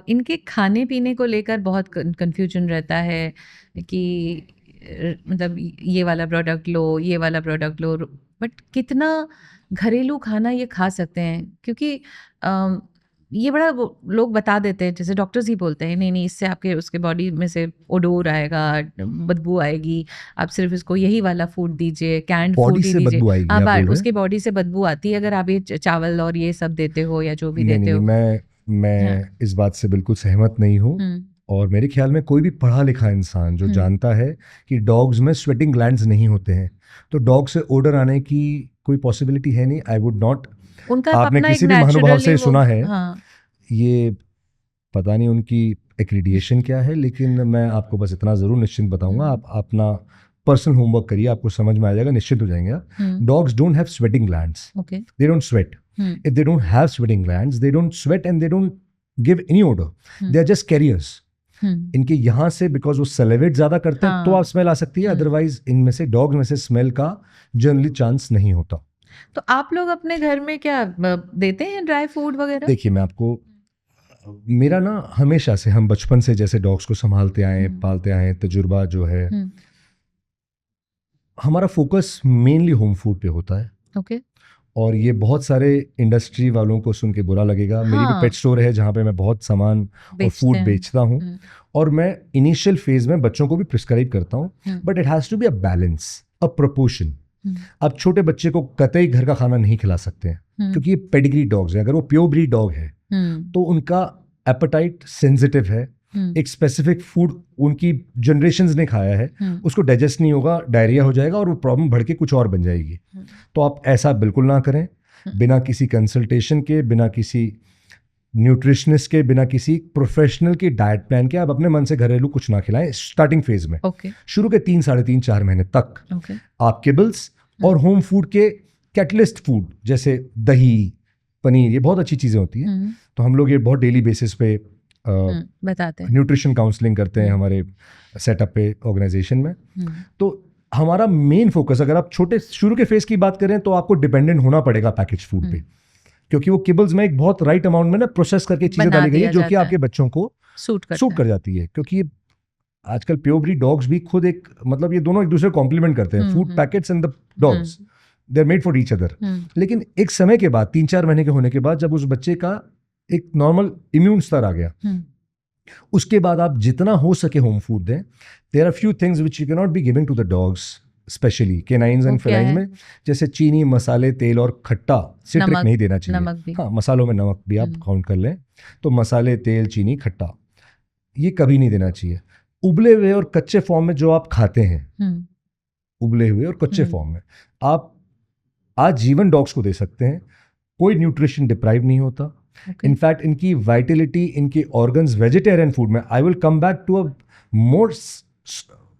इनके खाने पीने को लेकर बहुत कंफ्यूजन रहता है कि मतलब ये वाला प्रोडक्ट लो, ये वाला प्रोडक्ट लो, बट कितना घरेलू खाना ये खा सकते हैं? क्योंकि ये बड़ा लोग बता देते हैं, जैसे डॉक्टर्स ही बोलते हैं नहीं इससे आपके उसके बॉडी में से ओडोर आएगा, बदबू आएगी, आप सिर्फ इसको यही वाला फूड दीजिए, कैंड फूड ही दीजिए। हाँ, उसकी बॉडी से बदबू आती है अगर आप ये चावल और ये सब देते हो या जो भी देते हो। मैं इस बात से बिल्कुल सहमत नहीं हूँ। और मेरे ख्याल में कोई भी पढ़ा लिखा इंसान जो जानता है कि डॉग्स में स्वेटिंग ग्लैंड्स नहीं होते हैं, तो डॉग से ओडर आने की कोई पॉसिबिलिटी है नहीं। आई वुड नॉट, आपने किसी भी महानुभाव से सुना है, ये पता नहीं उनकी एक्रीडिएशन क्या है, लेकिन मैं आपको बस इतना जरूर निश्चिंत बताऊंगा, आप अपना पर्सनल होमवर्क करिए, आपको समझ में आ जाएगा, निश्चित हो जाएंगे आप। Dogs don't have sweating glands, they don't sweat. If they don't have sweating glands, they don't sweat and they don't give any odour, they are just carriers. इनके यहाँ से बिकॉज वो सेलेवेट ज्यादा करते हैं तो आप स्मेल आ सकती है, अदरवाइज इनमें से डॉग्स में से स्मेल का जनरली चांस नहीं होता। तो आप लोग अपने घर में क्या देते हैं ड्राई फूड वगैरह? देखिए, मैं आपको, मेरा ना हमेशा से, हम बचपन से जैसे डॉग्स को संभालते आए, पालते आए, तजुर्बा जो है, हमारा फोकस मेनली होम फूड पे होता है। ओके। और ये बहुत सारे इंडस्ट्री वालों को सुन के बुरा लगेगा। मेरी भी पेट स्टोर है जहाँ पे मैं बहुत सामान और फूड बेचता हूँ, और मैं इनिशियल फेज में बच्चों को भी प्रिस्क्राइब करता हूँ, but it has to be a balance, a proportion. आप छोटे बच्चे को कतई घर का खाना नहीं खिला सकते हैं, क्योंकि ये पेडिग्री डॉग्स है। अगर वो प्योर ब्रीड डॉग है तो उनका एपेटाइट सेंसिटिव है, एक स्पेसिफिक फूड उनकी जनरेशंस ने खाया है, उसको डाइजेस्ट नहीं होगा, डायरिया हो जाएगा और वो प्रॉब्लम बढ़ के कुछ और बन जाएगी। तो आप ऐसा बिल्कुल ना करें, बिना किसी कंसल्टेशन के, बिना किसी न्यूट्रिशनिस्ट के, बिना किसी प्रोफेशनल के डाइट प्लान के आप अपने मन से घरेलू कुछ ना खिलाएं स्टार्टिंग फेज में। शुरू के 3, 3.5, 4 महीने तक आप केबल्स और होम फूड के कैटलिस्ट फूड जैसे दही, पनीर, ये बहुत अच्छी चीज़ें होती हैं। तो हम लोग ये बहुत डेली बेसिस पे बताते हैं, न्यूट्रिशन काउंसलिंग करते हैं हमारे सेटअप पे ऑर्गेनाइजेशन में। तो हमारा मेन फोकस, अगर आप छोटे शुरू के फेज की बात करें तो आपको डिपेंडेंट होना पड़ेगा पैकेज फूड पे, क्योंकि वो किबल्स में एक बहुत राइट अमाउंट में ना प्रोसेस करके चीज़ें डाली गई है जो कि आपके बच्चों को सूट कर जाती है। क्योंकि आजकल प्योर ब्रीड डॉग्स भी खुद एक, मतलब ये दोनों एक दूसरे को कॉम्प्लीमेंट करते हैं, food packets and the dogs, they are made for each other. लेकिन एक समय के बाद, 3-4 महीने के होने के बाद, जब उस बच्चे का एक नॉर्मल इम्यून स्तर आ गया, उसके बाद आप जितना हो सके होम फूड दें। There are few things which you can not be giving to the dogs, specially canines and felines में, जैसे चीनी, मसाले, तेल और खट्टा, सिट्रिक नहीं देना चाहिए। हाँ, मसालों में नमक भी आप काउंट कर लें, तो मसाले, तेल, चीनी, खट्टा, ये कभी नहीं देना चाहिए। उबले हुए और कच्चे फॉर्म में जो आप खाते हैं, उबले हुए और कच्चे फॉर्म में आप आज जीवन डॉग्स को दे सकते हैं, कोई न्यूट्रिशन डिप्राइव नहीं होता। इनफैक्ट इनकी वाइटलिटी, इनके ऑर्गन्स वेजिटेरियन फूड में, I will come back to a more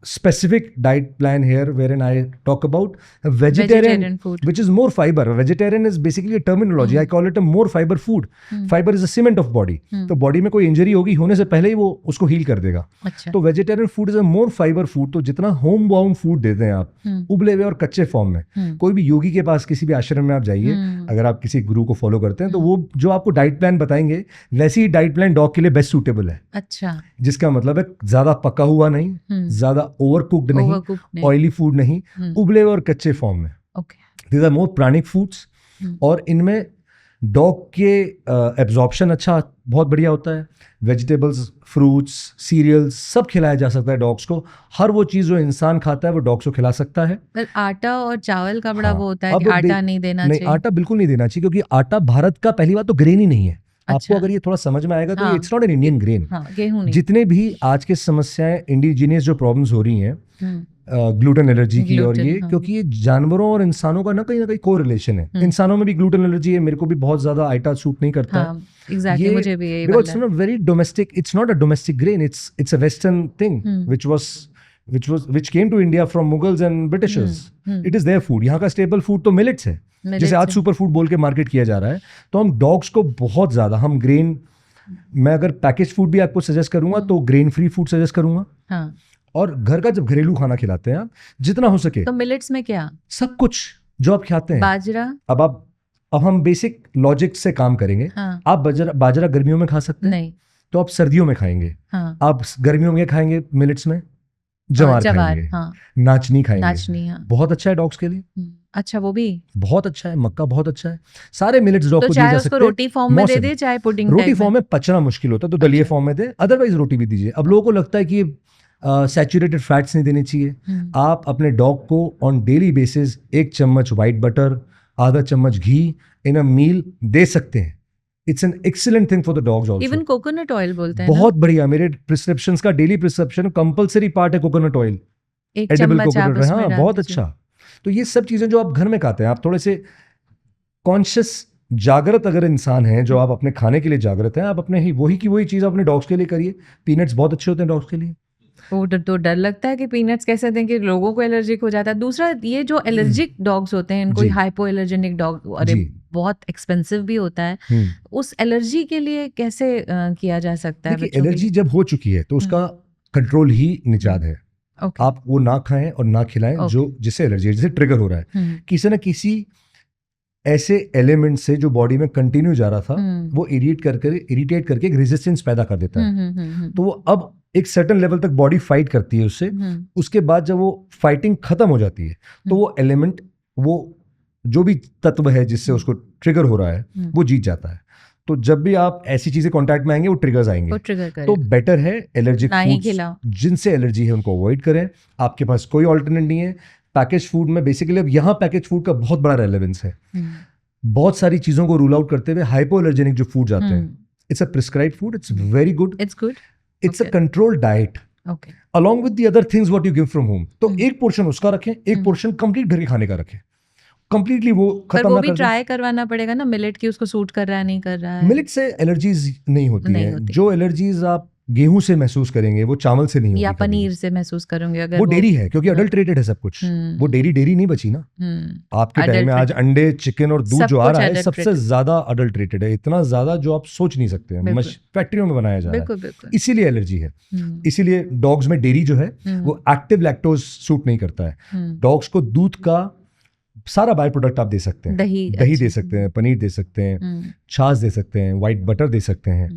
specific diet plan here wherein I talk about vegetarian food. which is more fiber. Vegetarian is basically a terminology. I call it a more fiber food. Fiber is a cement of body. तो body में कोई injury होगी होने से पहले ही वो उसको heal कर देगा. अच्छा. तो vegetarian food is a more fibre food. तो जितना होम बाउंड फूड देते हैं आप उबले हुए और कच्चे फॉर्म में, कोई भी योगी के पास किसी भी आश्रम में आप जाइए, अगर आप किसी गुरु को फॉलो करते हैं तो वो जो आपको डाइट प्लान बताएंगे वैसी ही डाइट प्लान डॉग के लिए बेस्ट सूटेबल है. अच्छा. जिसका मतलब है ज्यादा पका हुआ नहीं, ज्यादा ओवर कुक्ड नहीं, ऑयली फूड नहीं, उबले और कच्चे फॉर्म में. These are more pranic foods. और इनमें डॉग के एब्जॉर्प्शन अच्छा बहुत बढ़िया होता है. वेजिटेबल्स, फ्रूट्स, सीरियल्स सब खिलाया जा सकता है डॉग्स को. हर वो चीज़ जो इंसान खाता है वो डॉग्स को खिला सकता है. आटा और चावल का बड़ा वो होता है कि आटा नहीं देना चाहिए. आटा बिल्कुल नहीं देना चाहिए क्योंकि आटा भारत का पहली बात तो ग्रेन ही नहीं है. आपको अगर ये थोड़ा समझ में आएगा तो it's not an Indian grain. गेहूं नहीं. जितने भी आज के समस्याएं इंडिजीनियस जो प्रॉब्लम्स हो रही हैं ग्लूटेन एलर्जी की और ये क्योंकि ये जानवरों और इंसानों का ना कहीं को रिलेशन है. इंसानों में भी ग्लूटेन एलर्जी है. मेरे को भी बहुत ज्यादा आइटा सूट नहीं करता है. एग्जैक्टली मुझे भी यही because it's not very domestic. It's not a domestic grain. It's a western thing which came to India from Mughals and Britishers. It is their food. यहाँ का स्टेबल फूड तो millets है, जैसे आज सुपर फूड बोल के market किया जा रहा है. तो हम डॉग्स को बहुत ज्यादा हम ग्रेन, मैं अगर पैकेज फूड भी आपको सजेस्ट करूंगा तो ग्रेन फ्री फूड सजेस्ट करूंगा. हाँ. और घर का जब घरेलू खाना खिलाते हैं आप जितना हो सके. तो मिलेट्स में क्या सब कुछ जो आप खाते हैं. बाजरा. अब हम बेसिक लॉजिक से काम करेंगे. हाँ. आप बाजरा गर्मियों में खा सकते हैं नहीं, तो आप सर्दियों में खाएंगे. हाँ. आप गर्मियों में खाएंगे मिलेट्स में जवार खाएंगे. हाँ. नाचनी खाएंगे. नाचनी. हाँ. बहुत अच्छा है डॉग्स के लिए. अच्छा, वो भी बहुत अच्छा है. मक्का बहुत अच्छा है. सारे मिलेट्स डॉग को दिए जा सकते हैं. रोटी फॉर्म में दे दे, चाहे पुडिंग. रोटी फॉर्म में पचना मुश्किल होता है तो दलिए फॉर्म में दे, अदरवाइज रोटी भी दीजिए. अब लोगों को लगता है कि सैचुरेटेड फैट्स नहीं देने चाहिए. आप अपने डॉग को ऑन डेली बेसिस 1 चम्मच व्हाइट बटर, आधा चम्मच घी इन अ मील दे सकते हैं. It's an excellent thing for the dogs also. Even coconut oil बोलते हैं. बहुत बढ़िया. मेरे प्रिस्क्रिप्शंस का डेली प्रिस्क्रिप्शन कंपलसरी पार्ट है कोकोनट ऑयल. Edible coconut. हाँ, बहुत अच्छा. तो ये सब चीजें जो आप घर में खाते हैं, आप थोड़े से कॉन्शियस जागृत अगर इंसान हैं, जो आप अपने खाने के लिए जागृत हैं, आप अपने ही वही की वही चीज अपने डॉग्स के लिए करिए. पीनट्स बहुत अच्छे होते हैं डॉग्स के लिए. वो तो डर लगता है कि पीनट्स कैसे दें कि लोगों को एलर्जिक हो जाता है. दूसरा ये जो एलर्जिक डॉग्स होते हैं, इनको हाइपो एलर्जेनिक डॉग, अरे बहुत एक्सपेंसिव भी होता है. उस एलर्जी के लिए कैसे किया जा सकता है? एलर्जी जब हो चुकी है तो उसका कंट्रोल ही निजात है. आप वो ना खाएं और ना खिलाएं जो जिससे एलर्जी, जिससे ट्रिगर हो रहा है. किसी न किसी ऐसे एलिमेंट से जो बॉडी में कंटिन्यू जा रहा था वो इरिटेट करके एक रेजिस्टेंस पैदा कर देता है. तो वो अब एक सर्टेन लेवल तक बॉडी फाइट करती है उससे. उसके बाद जब वो फाइटिंग खत्म हो जाती है तो वो एलिमेंट, वो जो भी तत्व है जिससे उसको ट्रिगर हो रहा है वो जीत जाता है. तो जब भी आप ऐसी चीजें कांटेक्ट में आएंगे वो ट्रिगर्स आएंगे. तो बेटर है एलर्जिक फूड्स जिनसे एलर्जी है उनको अवॉइड करें. आपके पास कोई ऑल्टरनेट नहीं है. पैकेज फूड में बेसिकली अब यहाँ पैकेज फूड का बहुत बड़ा रेलेवेंस है. बहुत सारी चीजों को रूल आउट करते हुए हाइपो एलर्जेनिक जो फूड आते हैं, it's a prescribed food. It's very good. It's a controlled diet along with the other things what you give from home. तो एक पोर्शन उसका रखें, एक पोर्शन कंप्लीट घर के खाने का रखें. कंप्लीटली वो खत्म ना कर. वो भी ट्राई करवाना पड़ेगा ना मिलेट की, उसको सूट कर रहा है नहीं कर रहा है. मिलेट से एलर्जीज नहीं होती हैं. जो एलर्जीज आप गेहूं से महसूस करेंगे वो चावल से नहीं होती. या पनीर से महसूस करेंगे अगर वो डेयरी है, क्योंकि अडल्ट्रेटेड है सब कुछ. वो डेयरी नहीं बची ना. आपके टाइम में आज अंडे, चिकन और दूध जो आ रहा है सबसे ज्यादा अडल्ट्रेटेड है. इतना ज्यादा जो आप सोच नहीं सकते. फैक्ट्रियों में बनाया जा रहा है, इसीलिए एलर्जी है. इसीलिए डॉग्स में डेयरी जो है वो एक्टिव लैक्टोज सूट नहीं करता है. डॉग्स को दूध का सारा बाय प्रोडक्ट आप दे सकते हैं. दही दे सकते हैं, पनीर दे सकते हैं, छाछ दे सकते हैं, व्हाइट बटर दे सकते हैं.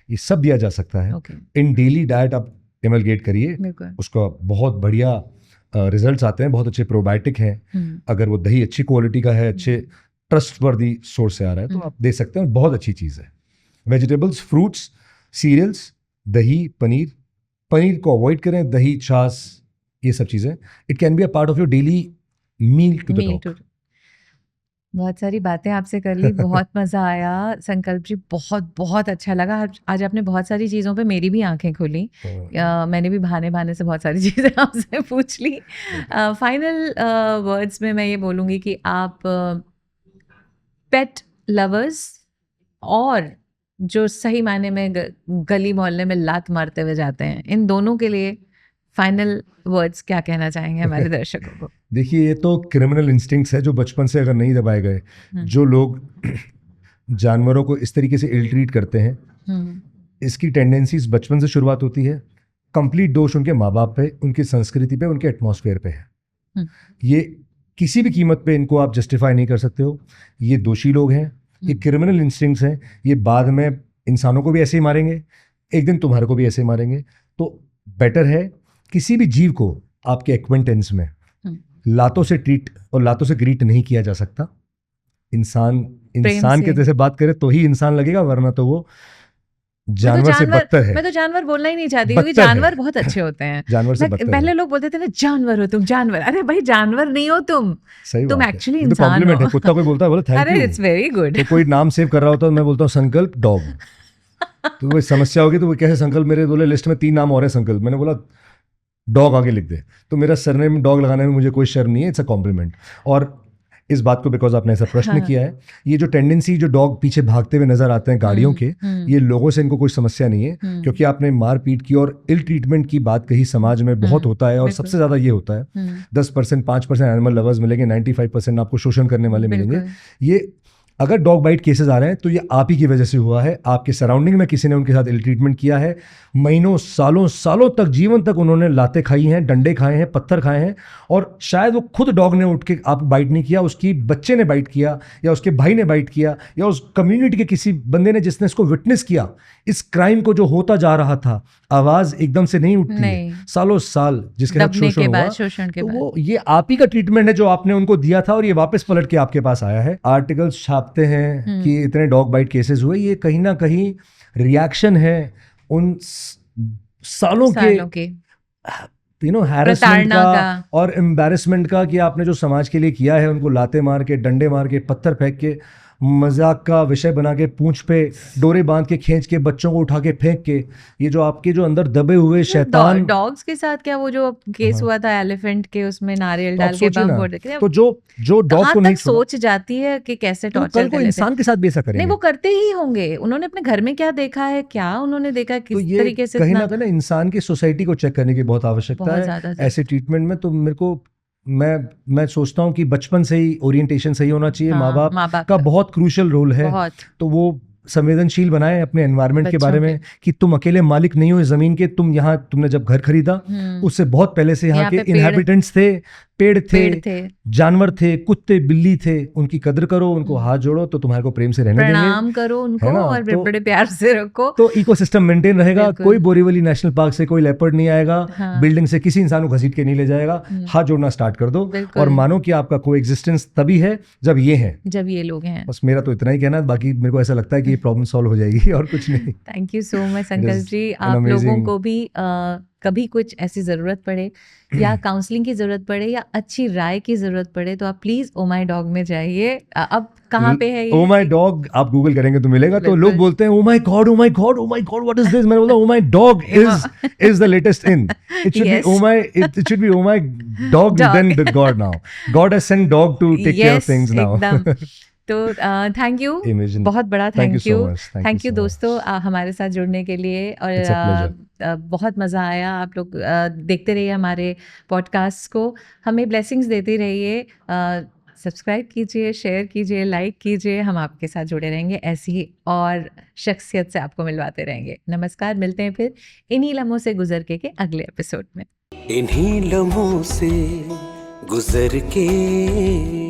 ये सब दिया जा सकता है. इन डेली डाइट आप एमलगेट करिए, उसका बहुत बढ़िया रिजल्ट्स आते हैं. बहुत अच्छे प्रोबायोटिक हैं. अगर वो दही अच्छी क्वालिटी का है, अच्छे ट्रस्टवर्दी सोर्स से आ रहा है तो आप दे सकते हैं. बहुत अच्छी चीज़ है. वेजिटेबल्स, फ्रूट्स, सीरियल्स, दही, पनीर को अवॉइड करें. दही, छाछ, ये सब चीज़ें it can be a part of your daily meal to the dog. बहुत सारी बातें आपसे कर ली. बहुत मज़ा आया संकल्प जी. बहुत अच्छा लगा. आज आपने बहुत सारी चीज़ों पे मेरी भी आंखें खोली. मैंने भी बहाने से बहुत सारी चीज़ें आपसे पूछ ली. फाइनल वर्ड्स में मैं ये बोलूँगी कि आप पेट लवर्स और जो सही मायने में गली मोहल्ले में लात मारते हुए जाते हैं, इन दोनों के लिए फाइनल वर्ड्स क्या कहना चाहेंगे हमारे दर्शकों को? देखिए, ये तो क्रिमिनल इंस्टिंक्ट्स है जो बचपन से अगर नहीं दबाए गए, जो लोग जानवरों को इस तरीके से इल ट्रीट करते हैं, इसकी टेंडेंसीज बचपन से शुरुआत होती है। कंप्लीट दोष उनके माँ बाप पे, उनकी संस्कृति पे, उनके एटमॉस्फेयर पे है। ये किसी भी कीमत पे इनको आप जस्टिफाई नहीं कर सकते हो। ये दोषी लोग हैं, ये क्रिमिनल इंस्टिंक्ट्स हैं। ये बाद में इंसानों को भी ऐसे ही मारेंगे, एक दिन तुम्हारे को भी ऐसे ही मारेंगे। तो बेटर है किसी भी जीव को आपके एक्वेंटेंस में लातों से ट्रीट और लातों से ग्रीट नहीं किया जा सकता। इंसान के जैसे बात करे तो ही इंसान लगेगा, वरना तो वो जानवर से बदतर है। मैं तो जानवर बोलना ही नहीं चाहती, क्योंकि जानवर बहुत अच्छे होते हैं। जानवर से बदतर पहले लोग बोलते थे ना, जानवर हो तुम, जानवर। अरे भाई, जानवर नहीं हो तुम, सही तुम एक्चुअली तो इंसान कॉम्प्लीमेंट हो। है। कुत्ता कोई बोलता है, बोले थैंक यू। अरे इट्स वेरी गुड। तो कोई नाम सेव कर रहा होता है, मैं बोलता हूँ संकल्प डॉग। तो कोई समस्या होगी तो वो कैसे संकल्प, मेरे बोले लिस्ट में 3 नाम और है संकल्प, मैंने बोला डॉग आगे लिख दे। तो मेरा सरनेम डॉग लगाने में मुझे कोई शर्म नहीं है, इट्स अ कॉम्प्लीमेंट। और इस बात को बिकॉज आपने ऐसा प्रश्न किया है, ये जो टेंडेंसी जो डॉग पीछे भागते हुए नजर आते हैं गाड़ियों के, ये लोगों से इनको कोई समस्या नहीं है, क्योंकि आपने मारपीट की और इल ट्रीटमेंट की बात कही समाज में बहुत होता है। और सबसे ज्यादा ये होता है 10%, 5% एनिमल लवर्स मिलेंगे, 95% आपको शोषण करने वाले मिलेंगे। ये अगर डॉग बाइट केसेस आ रहे हैं तो ये आप ही की वजह से हुआ है। आपके सराउंडिंग में किसी ने उनके साथ इल ट्रीटमेंट किया है, महीनों सालों तक, जीवन तक उन्होंने लातें खाई हैं, डंडे खाए हैं, पत्थर खाए हैं। और शायद वो खुद डॉग ने उठ के आप बाइट नहीं किया, उसकी बच्चे ने बाइट किया, या उसके भाई ने बाइट किया, या उस कम्युनिटी के किसी बंदे ने जिसने इसको विटनेस किया। इस क्राइम को जो होता जा रहा था, आवाज एकदम से नहीं उठती है, सालों साल जिसके साथ शोषण हुआ, तो वो ये आप ही का ट्रीटमेंट है जो आपने उनको दिया था, और ये वापस पलट के आपके पास आया है। आर्टिकल्स छापते हैं कि इतने डॉग बाइट केसेस हुए, ये कहीं ना कहीं रिएक्शन है उन सालों के हैरेसमेंट का और एम्बैरेसमेंट का, कि आपने जो समाज के लिए किया है, उनको लाते मार के, डंडे मार के, पत्थर फेंक के, मजाक का विषय बना के, पूंछ पे डोरे बांध के, खींच के, बच्चों को उठा के फेंक के, ये जो आपके जो अंदर दबे हुए शैतान। डॉग्स के साथ क्या वो जो केस हुआ था एलिफेंट के, उसमें नारियल डाल के बम फोड़ देते, तो जो डॉग को नहीं सोच जाती है कि कैसे टॉर्चर कल को इंसान के साथ भी ऐसा करेंगे। नहीं, वो करते ही होंगे। उन्होंने अपने घर में क्या देखा है, क्या उन्होंने देखा, किस तरीके से। कहीं ना कहीं इंसान की सोसाइटी को चेक करने की बहुत आवश्यकता है ऐसे ट्रीटमेंट में। तो मेरे को मैं सोचता हूँ कि बचपन से ही ओरिएंटेशन सही होना चाहिए। माँ बाप का बहुत क्रूशियल रोल है। तो वो संवेदनशील बनाए अपने एनवायरनमेंट के बारे में, कि तुम अकेले मालिक नहीं हो इस जमीन के। तुमने जब घर खरीदा, उससे बहुत पहले से यहाँ के इनहैबिटेंट्स थे, पेड़ थे, जानवर थे, कुत्ते बिल्ली थे, उनकी कदर करो, उनको हाथ जोड़ो तो तुम्हारे को प्रेम से रहने देंगे, प्रणाम करो उनको, और बड़े प्यार से रखो, तो इकोसिस्टम मेंटेन रहेगा। कोई बोरीवली नेशनल पार्क से कोई लेपर्ड नहीं आएगा, बिल्डिंग से किसी इंसान को घसीट के नहीं ले जाएगा। हाथ जोड़ना स्टार्ट कर दो और मानो कि आपका कोएग्जिस्टेंस तभी है जब ये लोग हैं। बस मेरा तो इतना ही कहना है, बाकी मेरे को ऐसा लगता है कि ये प्रॉब्लम सॉल्व हो जाएगी और कुछ नहीं। थैंक यू सो मच संकल्प जी। आप लोगों को भी कभी कुछ ऐसी ज़रूरत पड़े, या काउंसलिंग की ज़रूरत पड़े, या अच्छी राय की ज़रूरत पड़े, तो आप प्लीज़ ओ माई डॉग में जाइए। अब कहाँ पे है ये? ओ माई डॉग आप गूगल करेंगे तो मिलेगा। तो लोग बोलते हैं oh my God, oh my God, oh my God, what is this? मैंने बोला oh my dog is the latest in. It should be oh my dog then the God now. God has sent dog to take care of things now. तो thank you, बहुत बड़ा thank you दोस्तों हमारे साथ जुड़ने के लिए। और बहुत मज़ा आया। आप लोग देखते रहिए हमारे पॉडकास्ट को, हमें ब्लेसिंग्स देते रहिए। सब्सक्राइब कीजिए, शेयर कीजिए, लाइक कीजिए। हम आपके साथ जुड़े रहेंगे, ऐसी ही और शख्सियत से आपको मिलवाते रहेंगे। नमस्कार, मिलते हैं फिर इन्हीं लम्हों से गुजर के अगले एपिसोड में। इन्हीं लम्हों से गुजर के